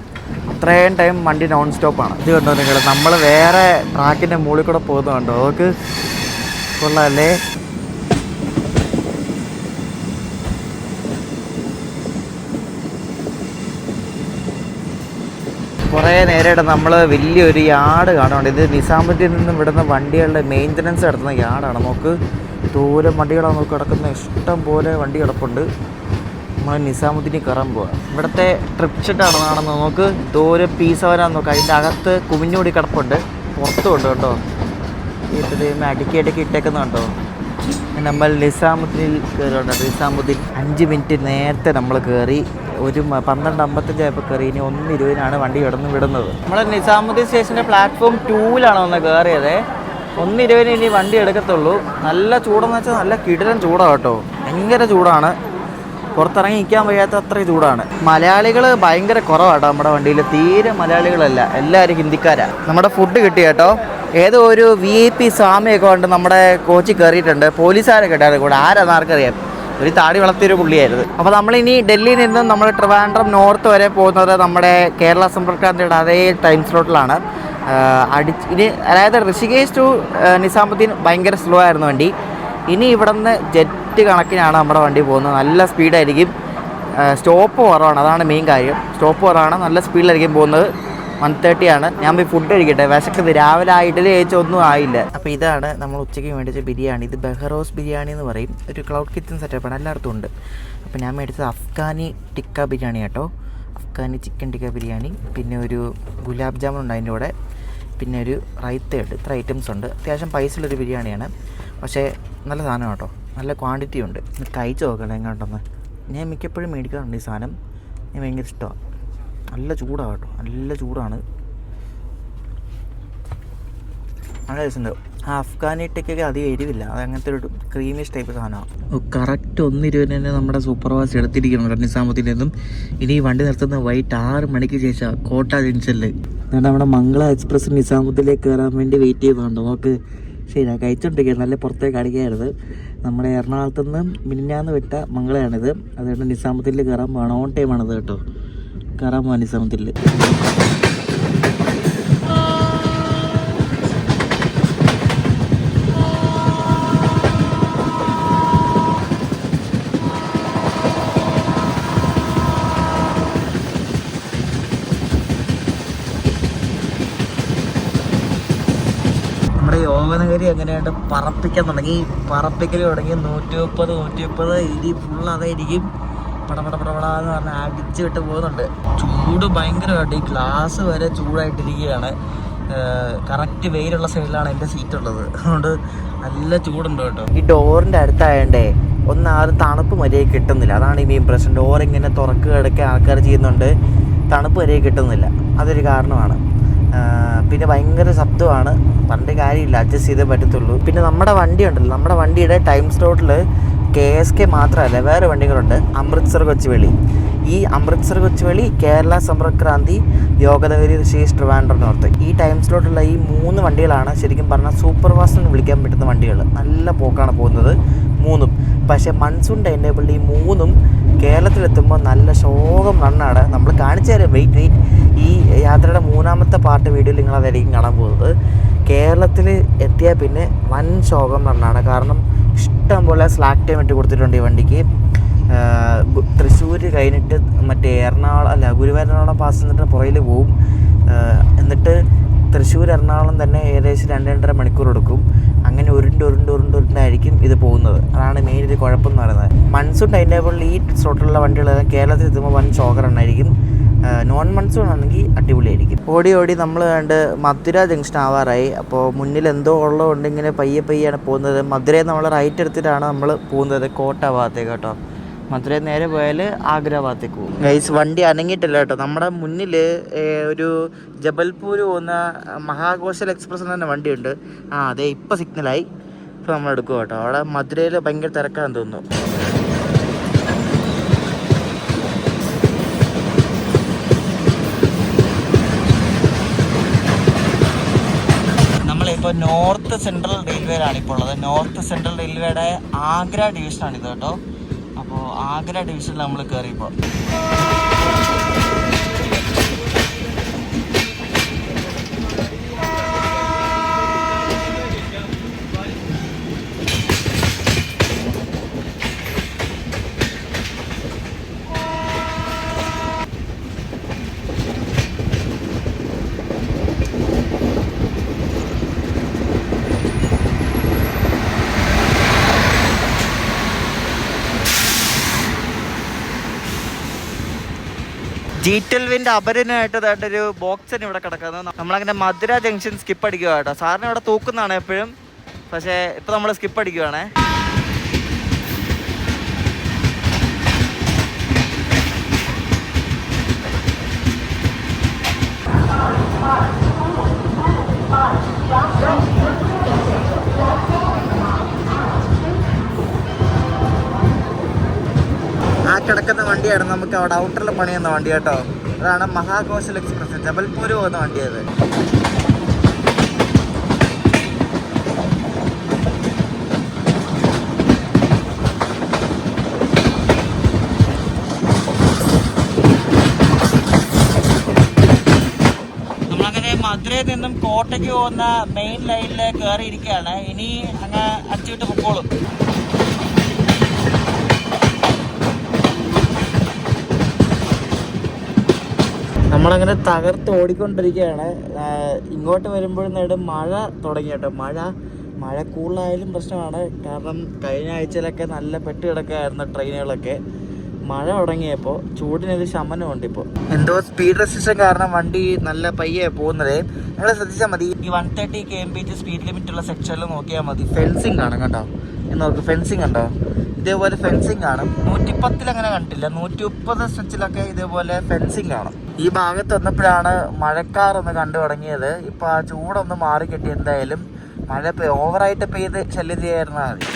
അത്രയും ടൈം വണ്ടി നോൺ സ്റ്റോപ്പാണ്. ഇത് കണ്ടോ നിങ്ങൾ, നമ്മൾ വേറെ ട്രാക്കിൻ്റെ മുകളിൽ കൂടെ പോകുന്നുണ്ടോ, നമുക്ക് കൊള്ളാമല്ലേ. കുറേ നേരമായിട്ട് നമ്മൾ വലിയൊരു യാർഡ് കാണുന്നുണ്ട്. ഇത് നിസാമുദ്ദീനിൽ നിന്നും ഇവിടുന്ന് വണ്ടികളുടെ മെയിൻ്റനൻസ് നടത്തുന്ന യാർഡാണ്. നമുക്ക് ദൂരം വണ്ടികളാണ് നമുക്ക് കിടക്കുന്ന, ഇഷ്ടം പോലെ വണ്ടി കിടപ്പുണ്ട്. നമ്മൾ നിസാമുദ്ദീനിൽ കയറാൻ പോവാം. ഇവിടുത്തെ ട്രിപ്പ് ഷെഡാണ് കാണുന്നത്. നമുക്ക് ദൂരം പീസ് വരാൻ നോക്കാം. അതിൻ്റെ അകത്ത് കുമിഞ്ഞുകൂടി കിടപ്പുണ്ട്, പുറത്തുമുണ്ട് കേട്ടോ. ഇത് അടുക്കി ഇട്ടേക്കുന്നുണ്ടോ. നമ്മൾ നിസാമുദ്ദീനിൽ കയറുന്നുണ്ട്. നിസാമുദ്ദീൻ 5 മിനിറ്റ് നേരത്തെ നമ്മൾ കയറി. ഒരു 12:55 ആയപ്പോൾ കയറി. ഇനി 1:20 വണ്ടി വിടുന്നത്. നമ്മൾ നിസാമുദ്ദീൻ സ്റ്റേഷൻ്റെ പ്ലാറ്റ്ഫോം 2-ലാണ് ഒന്ന് കയറിയത്. 1:20 ഇനി വണ്ടി എടുക്കത്തുള്ളൂ. നല്ല ചൂടെന്ന് വെച്ചാൽ നല്ല കിടിലൻ ചൂടാണ് കേട്ടോ, ഭയങ്കര ചൂടാണ്. പുറത്തിറങ്ങി നിൽക്കാൻ വയ്യാത്ത അത്രയും ചൂടാണ്. മലയാളികൾ ഭയങ്കര കുറവാട്ടോ നമ്മുടെ വണ്ടിയിൽ. തീരെ മലയാളികളല്ല, എല്ലാവരും ഹിന്ദിക്കാരാണ്. നമ്മുടെ ഫുഡ് കിട്ടി കേട്ടോ. ഏതോ ഒരു VIP സ്വാമിയൊക്കെ കൊണ്ട് നമ്മുടെ കോച്ചിൽ കയറിയിട്ടുണ്ട്. പോലീസുകാരൊക്കെ ഉണ്ടായിരുന്നു കൂടെ. ആരാന്ന് ആർക്കറിയാം. ഒരു താടി വളർത്തിയൊരു പുള്ളിയായിരുന്നു. അപ്പോൾ നമ്മളിനി ഡൽഹിയിൽ നിന്നും നമ്മൾ ട്രിവാൻഡ്രം നോർത്ത് വരെ പോകുന്നത് നമ്മുടെ കേരള സമ്പർക്ക്രാന്തിയുടെ അതേ ടൈം സ്ലോട്ടിലാണ്. ഇനി അതായത് ഋഷികേശ് ടു നിസാമുദ്ദീൻ ഭയങ്കര സ്ലോ ആയിരുന്നു വണ്ടി. ഇനി ഇവിടെ നിന്ന് ജെറ്റ് കണക്കിനാണ് നമ്മുടെ വണ്ടി പോകുന്നത്. നല്ല സ്പീഡായിരിക്കും. സ്റ്റോപ്പ് കുറവാണ്, അതാണ് മെയിൻ കാര്യം. സ്റ്റോപ്പ് കുറവാണ്, നല്ല സ്പീഡിലായിരിക്കും പോകുന്നത്. 130 ആണ്. ഞാൻ പോയി ഫുഡ് കഴിക്കട്ടെ, വിശക്കുന്നത്. രാവിലെ ഇഡലി കഴിച്ചൊന്നും ആയില്ല. അപ്പോൾ ഇതാണ് നമ്മൾ ഉച്ചയ്ക്ക് മേടിച്ച ബിരിയാണി. ഇത് ബെഹറോസ് ബിരിയാണി എന്ന് പറയും. ഒരു ക്ലൗഡ് കിച്ചൺ സെറ്റപ്പാണ്, എല്ലായിടത്തും ഉണ്ട്. അപ്പോൾ ഞാൻ മേടിച്ചത് അഫ്ഗാനി ടിക്ക ബിരിയാണി കേട്ടോ. അഫ്ഗാനി ചിക്കൻ ടിക്ക ബിരിയാണി. പിന്നെ ഒരു ഗുലാബ് ജാമുൻ ഉണ്ട് അതിൻ്റെ കൂടെ. പിന്നെ ഒരു റൈത്തയുണ്ട്. ഇത്ര ഐറ്റംസ് ഉണ്ട്. അത്യാവശ്യം പൈസയുള്ളൊരു ബിരിയാണിയാണ്. പക്ഷേ നല്ല സാധനം കേട്ടോ, നല്ല ക്വാണ്ടിറ്റി ഉണ്ട്. കഴിച്ച് നോക്കണം എങ്ങോട്ടൊന്ന്. ഞാൻ മിക്കപ്പോഴും മേടിക്കാറുണ്ട് ഈ സാധനം. എനിക്ക് ഭയങ്കര ഇഷ്ടമാണ്. നല്ല ചൂടാണ് കേട്ടോ, നല്ല ചൂടാണ്. നല്ല രസമുണ്ട്. ആ അഫ്ഗാനി ടിക്കൊക്കെ അധികം എരിവില്ല. അത് അങ്ങനത്തെ ഒരു ക്രീമിഷ് ടൈപ്പ് സാധനമാണ്. കറക്റ്റ് 1:20 തന്നെ നമ്മുടെ സൂപ്പർ ഫാസ്റ്റ് എടുത്തിരിക്കണം നിസാമുദ്ദീനിൽ നിന്നും. ഇനി ഈ വണ്ടി നിർത്തുന്നത് വൈകിട്ട് 6 മണിക്ക് ശേഷം കോട്ട ജംഗ്ഷനിൽ. ഞാൻ നമ്മുടെ മംഗള എക്സ്പ്രസ് നിസാമുദ്ദീനിലേക്ക് കയറാൻ വേണ്ടി വെയിറ്റ് ചെയ്യുന്നുണ്ട്. നമുക്ക് ശരി, ഞാൻ കഴിച്ചോണ്ടിരിക്കുക. നല്ല പുറത്തേക്ക് അടിക്കായിരുന്നു. നമ്മുടെ എറണാകുളത്ത് നിന്ന് മിനിഞ്ഞാന്ന് വിട്ട മംഗളയാണിത്. അതുകൊണ്ട് നിസാമുദ്ദീനിൽ കയറാൻ പോകണം. ഓൺ ടൈമാണത് കേട്ടോ. കയറാൻ പോകാൻ നിസാമുദ്ദീനിൽ. നമ്മുടെ യോഗനഗരി എങ്ങനെയാണ്ട് പറപ്പിക്കാൻ തുടങ്ങി. പറപ്പിക്കൽ തുടങ്ങി 130 ഇനി ഫുൾ അതായിരിക്കും. പടപടപടപടാന്ന് പറഞ്ഞാൽ അടിച്ച് വിട്ട് പോകുന്നുണ്ട്. ചൂട് ഭയങ്കരമായിട്ട്. ഈ ഗ്ലാസ് വരെ ചൂടായിട്ടിരിക്കുകയാണ്. കറക്റ്റ് വെയിലുള്ള സൈഡിലാണ് എൻ്റെ സീറ്റ് ഉള്ളത്. അതുകൊണ്ട് നല്ല ചൂടുണ്ട് കേട്ടോ. ഈ ഡോറിൻ്റെ അടുത്തായതുകൊണ്ടേ ആരും തണുപ്പ് മര്യാദ കിട്ടുന്നില്ല. അതാണ് ഈ മെയിൻ പ്രശ്നം. ഡോറിങ്ങനെ തുറക്കുക എടുക്കുക ആൾക്കാർ ചെയ്യുന്നുണ്ട്, തണുപ്പ് മര്യാദ കിട്ടുന്നില്ല. അതൊരു കാരണമാണ്. പിന്നെ ഭയങ്കര ശബ്ദമാണ്. പറഞ്ഞിട്ട് കാര്യമില്ല, അഡ്ജസ്റ്റ് ചെയ്തേ പറ്റത്തുള്ളൂ. പിന്നെ നമ്മുടെ വണ്ടി ഉണ്ടല്ലോ, നമ്മുടെ വണ്ടിയുടെ ടൈം സ്ലോട്ടിൽ KSK മാത്രമല്ല വേറെ വണ്ടികളുണ്ട്. അമൃത്സർ കൊച്ചുവേളി. ഈ അമൃത്സർ കൊച്ചുവേളി, കേരള സമ്പർക്ക്രാന്തി, യോഗനഗരി, ഋഷികേശ്, ട്രിവാൻഡ്രം നോർത്ത്. ഈ ടൈം സ്ലോട്ടുള്ള ഈ 3 വണ്ടികളാണ് ശരിക്കും പറഞ്ഞാൽ സൂപ്പർ ഫാസ്റ്റ് എന്ന് വിളിക്കാൻ പറ്റുന്ന വണ്ടികൾ. നല്ല പോക്കാണ് പോകുന്നത് 3ഉം. പക്ഷേ മൺസൂൺ ടൈം ടേബിളിൽ ഈ 3ഉം കേരളത്തിലെത്തുമ്പോൾ നല്ല ശോകം റണ്ണാണ്. നമ്മൾ കാണിച്ചു തരാം. വെയിറ്റ്. ഈ യാത്രയുടെ 3ാമത്തെ പാർട്ട് വീഡിയോയിൽ നിങ്ങളതായിരിക്കും കാണാൻ പോകുന്നത്. കേരളത്തിൽ എത്തിയാൽ പിന്നെ വൻ ശോകം റണ്ണാണ്. കാരണം ഇഷ്ടം പോലെ സ്ലാക്ക് ടൈം ഇട്ട് കൊടുത്തിട്ടുണ്ട് ഈ വണ്ടിക്ക്. തൃശ്ശൂർ കഴിഞ്ഞിട്ട് മറ്റേ ഗുരുവായൂർ പാസ് എന്നിട്ട് പുറയിൽ പോവും. എന്നിട്ട് തൃശ്ശൂർ എറണാകുളം തന്നെ ഏകദേശം 2-2.5 മണിക്കൂർ എടുക്കും. അങ്ങനെ ഉരുണ്ടായിരിക്കും ഇത് പോകുന്നത്. അതാണ് മെയിൻ ഒരു കുഴപ്പം എന്ന് പറയുന്നത്. മൺസൂൺ ടൈം ടേബിളിൽ ഈ സ്ലോട്ടിലുള്ള വണ്ടികളെല്ലാം കേരളത്തിൽ എത്തുമ്പോൾ വൻ ഷോക്കർ ഉണ്ടായിരിക്കും. നോൺ മൺസൂൺ ആണെങ്കിൽ അടിപൊളിയായിരിക്കും. ഓടി നമ്മൾ കണ്ട് മധുര ജംഗ്ഷൻ ആവാറായി. അപ്പോൾ മുന്നിൽ എന്തോ ഉള്ളതുകൊണ്ട് ഇങ്ങനെ പയ്യെയാണ് പോകുന്നത്. മധുരയിൽ നമ്മൾ റൈറ്റ് എടുത്തിട്ടാണ് നമ്മൾ പോകുന്നത് കോട്ട ഭാഗത്തേക്ക് കേട്ടോ. മധുരയിൽ നേരെ പോയാൽ ആഗ്ര ഭാഗത്തേക്ക് പോകും. ഗൈസ് വണ്ടി അനങ്ങിയിട്ടില്ല കേട്ടോ. നമ്മുടെ മുന്നിൽ ഒരു ജബൽപൂർ പോകുന്ന മഹാകോശൽ എക്സ്പ്രസ് എന്ന് തന്നെ വണ്ടിയുണ്ട്. അതെ ഇപ്പോൾ സിഗ്നലായി. ഇപ്പോൾ നമ്മൾ എടുക്കും കേട്ടോ. അവിടെ മധുരയിൽ ഭയങ്കര തിരക്കാണെന്ന് തോന്നുന്നു. നമ്മളിപ്പോൾ നോർത്ത് സെൻട്രൽ റെയിൽവേയിലാണ് ഇപ്പോൾ ഉള്ളത്. നോർത്ത് സെൻട്രൽ റെയിൽവേയുടെ ആഗ്ര ഡിവിഷനാണിത് കേട്ടോ. അപ്പോൾ ആഗ്ര ഡിവിഷനിൽ നമ്മൾ കയറിയപ്പോൾ G12 അപരനായിട്ട് ഒരു ബോക്സിന് ഇവിടെ കിടക്കുന്നത്. നമ്മളങ്ങനെ മധുര ജംഗ്ഷൻ സ്കിപ്പ് അടിക്കുക കേട്ടോ. സാറിന് ഇവിടെ തൂക്കുന്നതാണ് എപ്പോഴും. പക്ഷേ ഇപ്പം നമ്മൾ സ്കിപ്പ് അടിക്കുവാണേ. ആ കിടക്കുന്ന വണ്ടിയാണ് നമുക്ക് അവിടെ ഔട്ടറിൽ പണിയുന്ന വണ്ടി കേട്ടോ. അതാണ് മഹാകോശൽ എക്സ്പ്രസ്, ജബൽപൂർ പോകുന്ന വണ്ടിയത്. മധുരയിൽ നിന്നും കോട്ടയ്ക്ക് പോകുന്ന മെയിൻ ലൈനിൽ കയറിയിരിക്കുകയാണ്. ഇനി അങ്ങ് അടിച്ചുവിട്ട് പൊക്കോളും. നമ്മളങ്ങനെ തകർത്ത് ഓടിക്കൊണ്ടിരിക്കുകയാണ്. ഇങ്ങോട്ട് വരുമ്പോഴേക്കും മഴ തുടങ്ങി കേട്ടോ. മഴ കൂടുതലായാലും പ്രശ്നമാണ്. കാരണം കഴിഞ്ഞ ആഴ്ചയിലൊക്കെ നല്ല പെട്ട് കിടക്കുകയായിരുന്നു ട്രെയിനുകളൊക്കെ. മഴ തുടങ്ങിയപ്പോൾ ചൂടിനൊരു ശമനമുണ്ട്. ഇപ്പോൾ എന്തോ സ്പീഡ് റെസ്ട്രിക്ഷൻ കാരണം വണ്ടി നല്ല പയ്യെ പോകുന്നത്. നിങ്ങൾ ശ്രദ്ധിച്ചാൽ മതി. ഈ 130 km/h സ്പീഡ് ലിമിറ്റുള്ള സെക്ഷനിൽ നോക്കിയാൽ മതി. ഫെൻസിങ് കാണും കേട്ടോ. നോക്ക്, ഫെൻസിങ് ഉണ്ടോ? ഇതേപോലെ ഫെൻസിങ് കാണും. 110 അങ്ങനെ കണ്ടില്ല. 130 സ്ട്രെച്ചിലൊക്കെ ഇതേപോലെ ഫെൻസിങ് കാണും. ഈ ഭാഗത്ത് വന്നപ്പോഴാണ് മഴക്കാറൊന്ന് കണ്ടു തുടങ്ങിയത്. ഇപ്പം ആ ചൂടൊന്ന് മാറിക്കിട്ടി. എന്തായാലും മഴ ഓവറായിട്ട് പെയ്ത് ശല്യം ചെയ്യായിരുന്നാൽ മതി.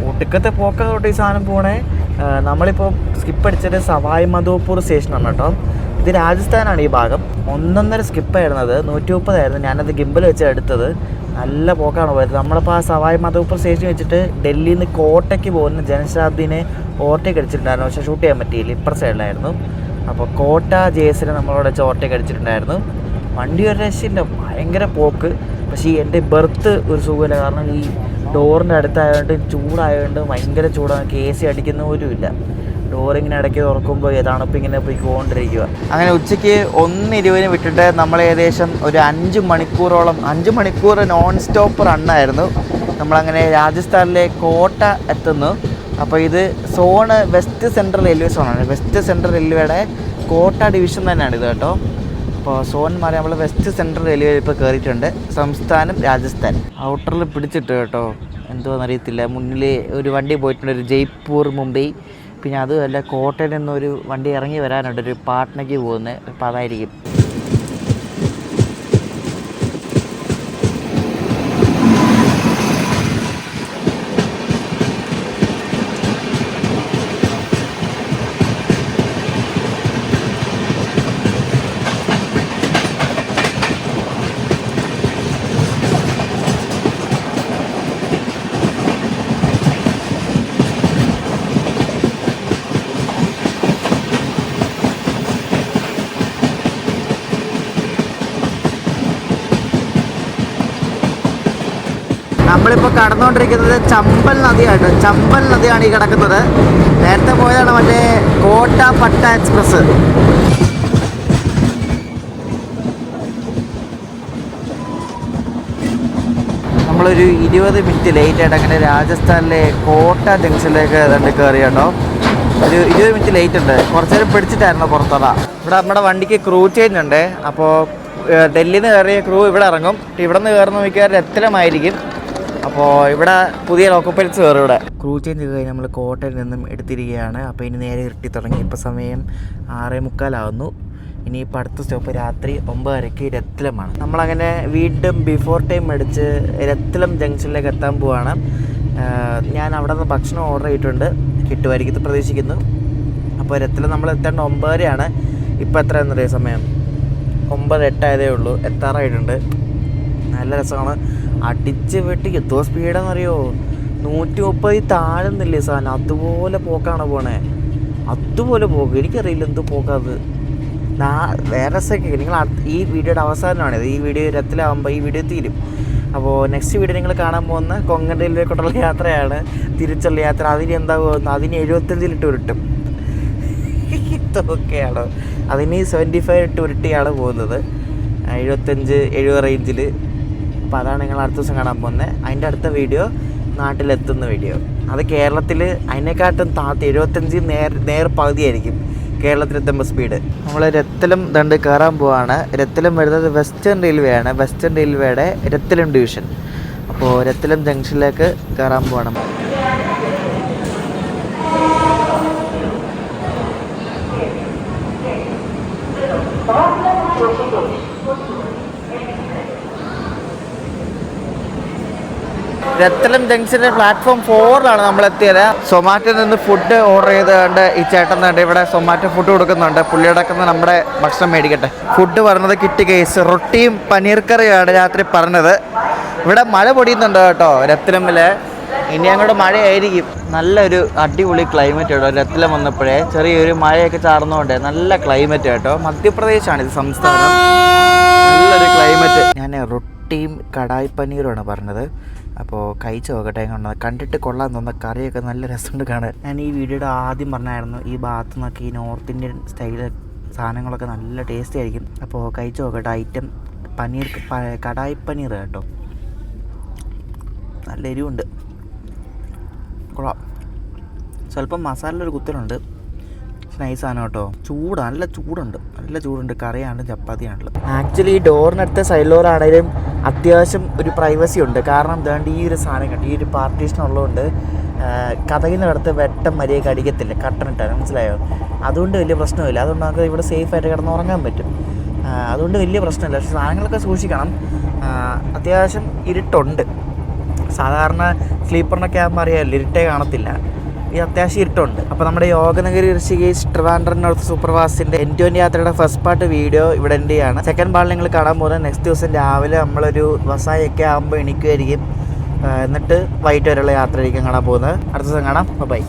ഒടുക്കത്തെ പോക്കത്തോട്ട് ഈ സാധനം പോണേ. നമ്മളിപ്പോൾ സ്കിപ്പ് അടിച്ചത് സവായ് മധോപൂർ സ്റ്റേഷനാണ് കേട്ടോ. ഇത് രാജസ്ഥാനാണ് ഈ ഭാഗം. 1.5 സ്കിപ്പായിരുന്നത്, 130 ഞാനത് ഗിംബൽ വെച്ച് എടുത്തത്. നല്ല പോക്കാണ് പോയത്. നമ്മളിപ്പോൾ ആ സവായ് മധോപൂർ സ്റ്റേഷൻ വെച്ചിട്ട് ഡൽഹിയിൽ നിന്ന് കോട്ടയ്ക്ക് പോകുന്ന ജനശതാബ്ദിനെ ഓവർടേക്ക് അടിച്ചിട്ടുണ്ടായിരുന്നു. പക്ഷേ ഷൂട്ട് ചെയ്യാൻ പറ്റിയില്ല, ഇപ്പുറ സൈഡിലായിരുന്നു. അപ്പോൾ കോട്ട ജേസിനെ നമ്മളോട് വെച്ച് ഓവർടേക്ക് അടിച്ചിട്ടുണ്ടായിരുന്നു. വണ്ടി ഒരു രക്ഷയില്ല, ഭയങ്കര പോക്ക്. പക്ഷേ എൻ്റെ ബെർത്ത് ഒരു സുഖമില്ല. കാരണം ഈ ഡോറിൻ്റെ അടുത്തായതുകൊണ്ട് ചൂടായതുകൊണ്ട് ഭയങ്കര ചൂടാണ്. AC അടിക്കുന്ന പോലും ഇല്ല. ഡോറിങ്ങനെ ഇടയ്ക്ക് തുറക്കുമ്പോൾ തണുപ്പ് ഇങ്ങനെ പോയിക്കൊണ്ടിരിക്കുക. അങ്ങനെ ഉച്ചയ്ക്ക് 1:20 വിട്ടിട്ട് നമ്മൾ ഏകദേശം ഒരു 5 മണിക്കൂറോളം 5 മണിക്കൂർ നോൺ സ്റ്റോപ്പ് റണ്ണായിരുന്നു. നമ്മളങ്ങനെ രാജസ്ഥാനിലെ കോട്ട എത്തുന്നു. അപ്പോൾ ഇത് സോണ് വെസ്റ്റ് സെൻട്രൽ റെയിൽവേ സോണാണ്. വെസ്റ്റ് സെൻട്രൽ റെയിൽവേയുടെ കോട്ട ഡിവിഷൻ തന്നെയാണ് ഇത് കേട്ടോ. അപ്പോൾ സോൺ മാറി നമ്മൾ വെസ്റ്റ് സെൻട്രൽ റെയിൽവേ ഇപ്പോൾ കയറിയിട്ടുണ്ട്. സംസ്ഥാനം രാജസ്ഥാൻ. ഔട്ടറിൽ പിടിച്ചിട്ട് കേട്ടോ, എന്തോന്നറിയത്തില്ല. മുന്നിൽ ഒരു വണ്ടി പോയിട്ടുണ്ട്, ഒരു ജയ്പൂർ മുംബൈ. പിന്നെ അതുമല്ല, കോട്ടയിൽ നിന്നൊരു വണ്ടി ഇറങ്ങി വരാനുണ്ട്, ഒരു പാട്നയ്ക്ക് പോകുന്നത്. അപ്പോൾ അതായിരിക്കും. നമ്മളിപ്പോൾ കടന്നുകൊണ്ടിരിക്കുന്നത് ചമ്പൽ നദിയാണ്. ചമ്പൽ നദിയാണ് ഈ കിടക്കുന്നത്. നേരത്തെ പോയതാണ് മറ്റേ കോട്ട പട്ട എക്സ്പ്രസ്. നമ്മളൊരു 20 മിനിറ്റ് ലേറ്റായിട്ട് അങ്ങനെ രാജസ്ഥാനിലെ കോട്ട ജംഗ്ഷനിലേക്ക് കണ്ട് കയറി കേട്ടോ. ഒരു 20 മിനിറ്റ് ലേറ്റ് ഉണ്ട്. കുറച്ച് നേരം പിടിച്ചിട്ടായിരുന്നു പുറത്തോടാ. ഇവിടെ നമ്മുടെ വണ്ടിക്ക് ക്രൂ ചേഞ്ച് ഉണ്ട്. അപ്പോൾ ഡൽഹിയിൽ നിന്ന് കയറിയ ക്രൂ ഇവിടെ ഇറങ്ങും. ഇവിടെ നിന്ന് കയറുന്ന മിക്കവാറും രത്തിലമായിരിക്കും. അപ്പോൾ ഇവിടെ പുതിയ ലോക്കോപ്പൈലറ്റ്സ് കയറും. ഇവിടെ ക്രൂ ചേഞ്ച് കഴിഞ്ഞ് നമ്മൾ കോട്ടയിൽ നിന്നും എടുത്തിരിക്കുകയാണ്. അപ്പോൾ ഇനി നേരെ ഇരുട്ടി തുടങ്ങി. ഇപ്പോൾ സമയം 6:45 ഇനിയിപ്പോൾ അടുത്ത സ്റ്റോപ്പ് രാത്രി 9:30 രത്ലമാണ്. നമ്മളങ്ങനെ വീണ്ടും ബിഫോർ ടൈം അടിച്ച് രത്ലം ജംഗ്ഷനിലേക്ക് എത്താൻ പോവാണ്. ഞാൻ അവിടെ നിന്ന് ഭക്ഷണം ഓർഡർ ചെയ്തിട്ടുണ്ട്, കിട്ടുമായിരിക്കും പ്രതീക്ഷിക്കുന്നു. അപ്പോൾ രത്ലം നമ്മൾ എത്തേണ്ട 9:30. ഇപ്പോൾ എത്ര എന്നറിയാം സമയം? 9:08 ആയതേ ഉള്ളൂ. എത്താറായിട്ടുണ്ട്. നല്ല രസമാണ്. അടിച്ച് വെട്ടി എന്തോ സ്പീഡാണെന്നറിയോ, 130 താഴുന്നില്ലേ സാധനം, അതുപോലെ പോക്കാണ് പോണേ, അതുപോലെ പോക്ക്. എനിക്കറിയില്ല എന്ത് പോക്കാത്. വേറെ രസമൊക്കെ നിങ്ങൾ ഈ വീഡിയോയുടെ അവസാനമാണിത്. ഈ വീഡിയോ രത്തിലാവുമ്പോൾ ഈ വീഡിയോ തീരും. അപ്പോൾ നെക്സ്റ്റ് വീഡിയോ നിങ്ങൾ കാണാൻ പോകുന്ന കൊങ്കൺ റെയിൽവേക്കോട്ടുള്ള യാത്രയാണ്, തിരിച്ചുള്ള യാത്ര. അതിന് എന്താ പോകുന്നത്, അതിന് 75 ഉരുട്ടും. ഇതൊക്കെയാണോ, അതിന് 75 ഉരുട്ടിയാണ് പോകുന്നത്, 75-70 റേഞ്ചിൽ. അപ്പോൾ അതാണ് നിങ്ങൾ അടുത്ത ദിവസം കാണാൻ പോകുന്നത്. അതിൻ്റെ അടുത്ത വീഡിയോ നാട്ടിലെത്തുന്ന വീഡിയോ. അത് കേരളത്തിൽ അതിനെക്കാട്ടും 75 നേർ പകുതിയായിരിക്കും കേരളത്തിലെത്തുമ്പോൾ സ്പീഡ്. നമ്മൾ രത്തലം ദണ്ട് കയറാൻ പോവാണ്. രത്തലം വരുന്നത് വെസ്റ്റേൺ റെയിൽവേ ആണ്, വെസ്റ്റേൺ റെയിൽവേയുടെ രത്തലം ഡിവിഷൻ. അപ്പോൾ രത്തലം ജംഗ്ഷനിലേക്ക് കയറാൻ പോവാണ്. രത്തലം ജംഗ്ഷൻ്റെ പ്ലാറ്റ്ഫോം 4ലാണ് നമ്മളെത്തിയത്. സൊമാറ്റോയിൽ നിന്ന് ഫുഡ് ഓർഡർ ചെയ്തുകൊണ്ട് ഈ ചേട്ടൻ തന്നെ ഇവിടെ സൊമാറ്റോ ഫുഡ് കൊടുക്കുന്നുണ്ട്. പുള്ളിയടക്കുന്ന നമ്മുടെ ഭക്ഷണം മേടിക്കട്ടെ. ഫുഡ് പറഞ്ഞത് കിട്ടി കേസ്, റൊട്ടിയും പനീർ കറിയാണ് രാത്രി പറഞ്ഞത്. ഇവിടെ മഴ പൊടിയുന്നുണ്ട് കേട്ടോ രത്തലമിൽ. ഇനി അങ്ങോട്ട് മഴയായിരിക്കും. നല്ലൊരു അടിപൊളി ക്ലൈമറ്റ് കേട്ടോ. രത്തലം വന്നപ്പോഴേ ചെറിയൊരു മഴയൊക്കെ ചാർന്നുകൊണ്ട് നല്ല ക്ലൈമറ്റ് കേട്ടോ. മധ്യപ്രദേശാണ് ഇത് സംസ്ഥാനം. നല്ലൊരു ക്ലൈമറ്റ്. ഞാൻ റൊട്ടിയും കടായി പനീറുമാണ് പറഞ്ഞത്. അപ്പോൾ കഴിച്ച് നോക്കട്ടെ എങ്ങനെയുണ്ട്. കണ്ടിട്ട് കൊള്ളാൻ തോന്നുന്ന കറിയൊക്കെ നല്ല രസമുണ്ട് കാണാൻ. ഞാൻ ഈ വീഡിയോയുടെ ആദ്യം പറഞ്ഞായിരുന്നു ഈ ഭാഗത്തു നിന്നൊക്കെ ഈ നോർത്ത് ഇന്ത്യൻ സ്റ്റൈല് സാധനങ്ങളൊക്കെ നല്ല ടേസ്റ്റി ആയിരിക്കും. അപ്പോൾ കഴിച്ച് നോക്കട്ടെ. ഐറ്റം പനീർ കടായി പനീർ കേട്ടോ, നല്ല എരിവുണ്ട്, കൊള്ളാം. സ്വല്പം മസാലയുടെ കുത്തലുണ്ട്, നൈസാണ് കേട്ടോ. നല്ല ചൂടുണ്ട്. കറിയാണ് ചപ്പാത്തിയാണുള്ളത്. ആക്ച്വലി ഈ ഡോറിനടുത്ത സൈഡിലോറാണെങ്കിലും അത്യാവശ്യം ഒരു പ്രൈവസി ഉണ്ട്. കാരണം എന്താണ്ട് ഈ ഒരു സാധനം കണ്ട് ഈ ഒരു പാർട്ടീഷൻ ഉള്ളതുകൊണ്ട് കതകിനടുത്ത് വെട്ടം മര്യാദയ്ക്ക് അടിക്കത്തില്ല, കട്ടനിട്ടാൽ, മനസ്സിലായോ? അതുകൊണ്ട് വലിയ പ്രശ്നമില്ല. അതുകൊണ്ട് നമുക്ക് ഇവിടെ സേഫായിട്ട് കിടന്നുറങ്ങാൻ പറ്റും. അതുകൊണ്ട് വലിയ പ്രശ്നമില്ല. പക്ഷേ സാധനങ്ങളൊക്കെ സൂക്ഷിക്കണം. അത്യാവശ്യം ഇരുട്ടുണ്ട്. സാധാരണ സ്ലീപ്പറിനൊക്കെ ആകുമ്പോൾ അറിയാമല്ലോ, ഇരുട്ടേ കാണത്തില്ല. ഈ അത്യാവശ്യം ഇരുട്ടുണ്ട്. അപ്പോൾ നമ്മുടെ യോഗനഗരി ഋഷികേശ് ട്രിവാൻഡ്രം നോർത്ത് സൂപ്പർഫാസ്റ്റിൻ്റെ എൻഡ് യാത്രയുടെ ഫസ്റ്റ് പാർട്ട് വീഡിയോ ഇവിടെ എൻ്റെ ആണ്. സെക്കൻഡ് പാർട്ട് നിങ്ങൾ കാണാൻ പോകുന്നത് നെക്സ്റ്റ് ദിവസം രാവിലെ നമ്മളൊരു വസായൊക്കെ ആകുമ്പോൾ എണീക്കുമായിരിക്കും. എന്നിട്ട് വൈകിട്ട് വരെയുള്ള യാത്രയായിരിക്കും കാണാൻ പോകുന്നത്. അടുത്ത ദിവസം കാണാം. ബൈ.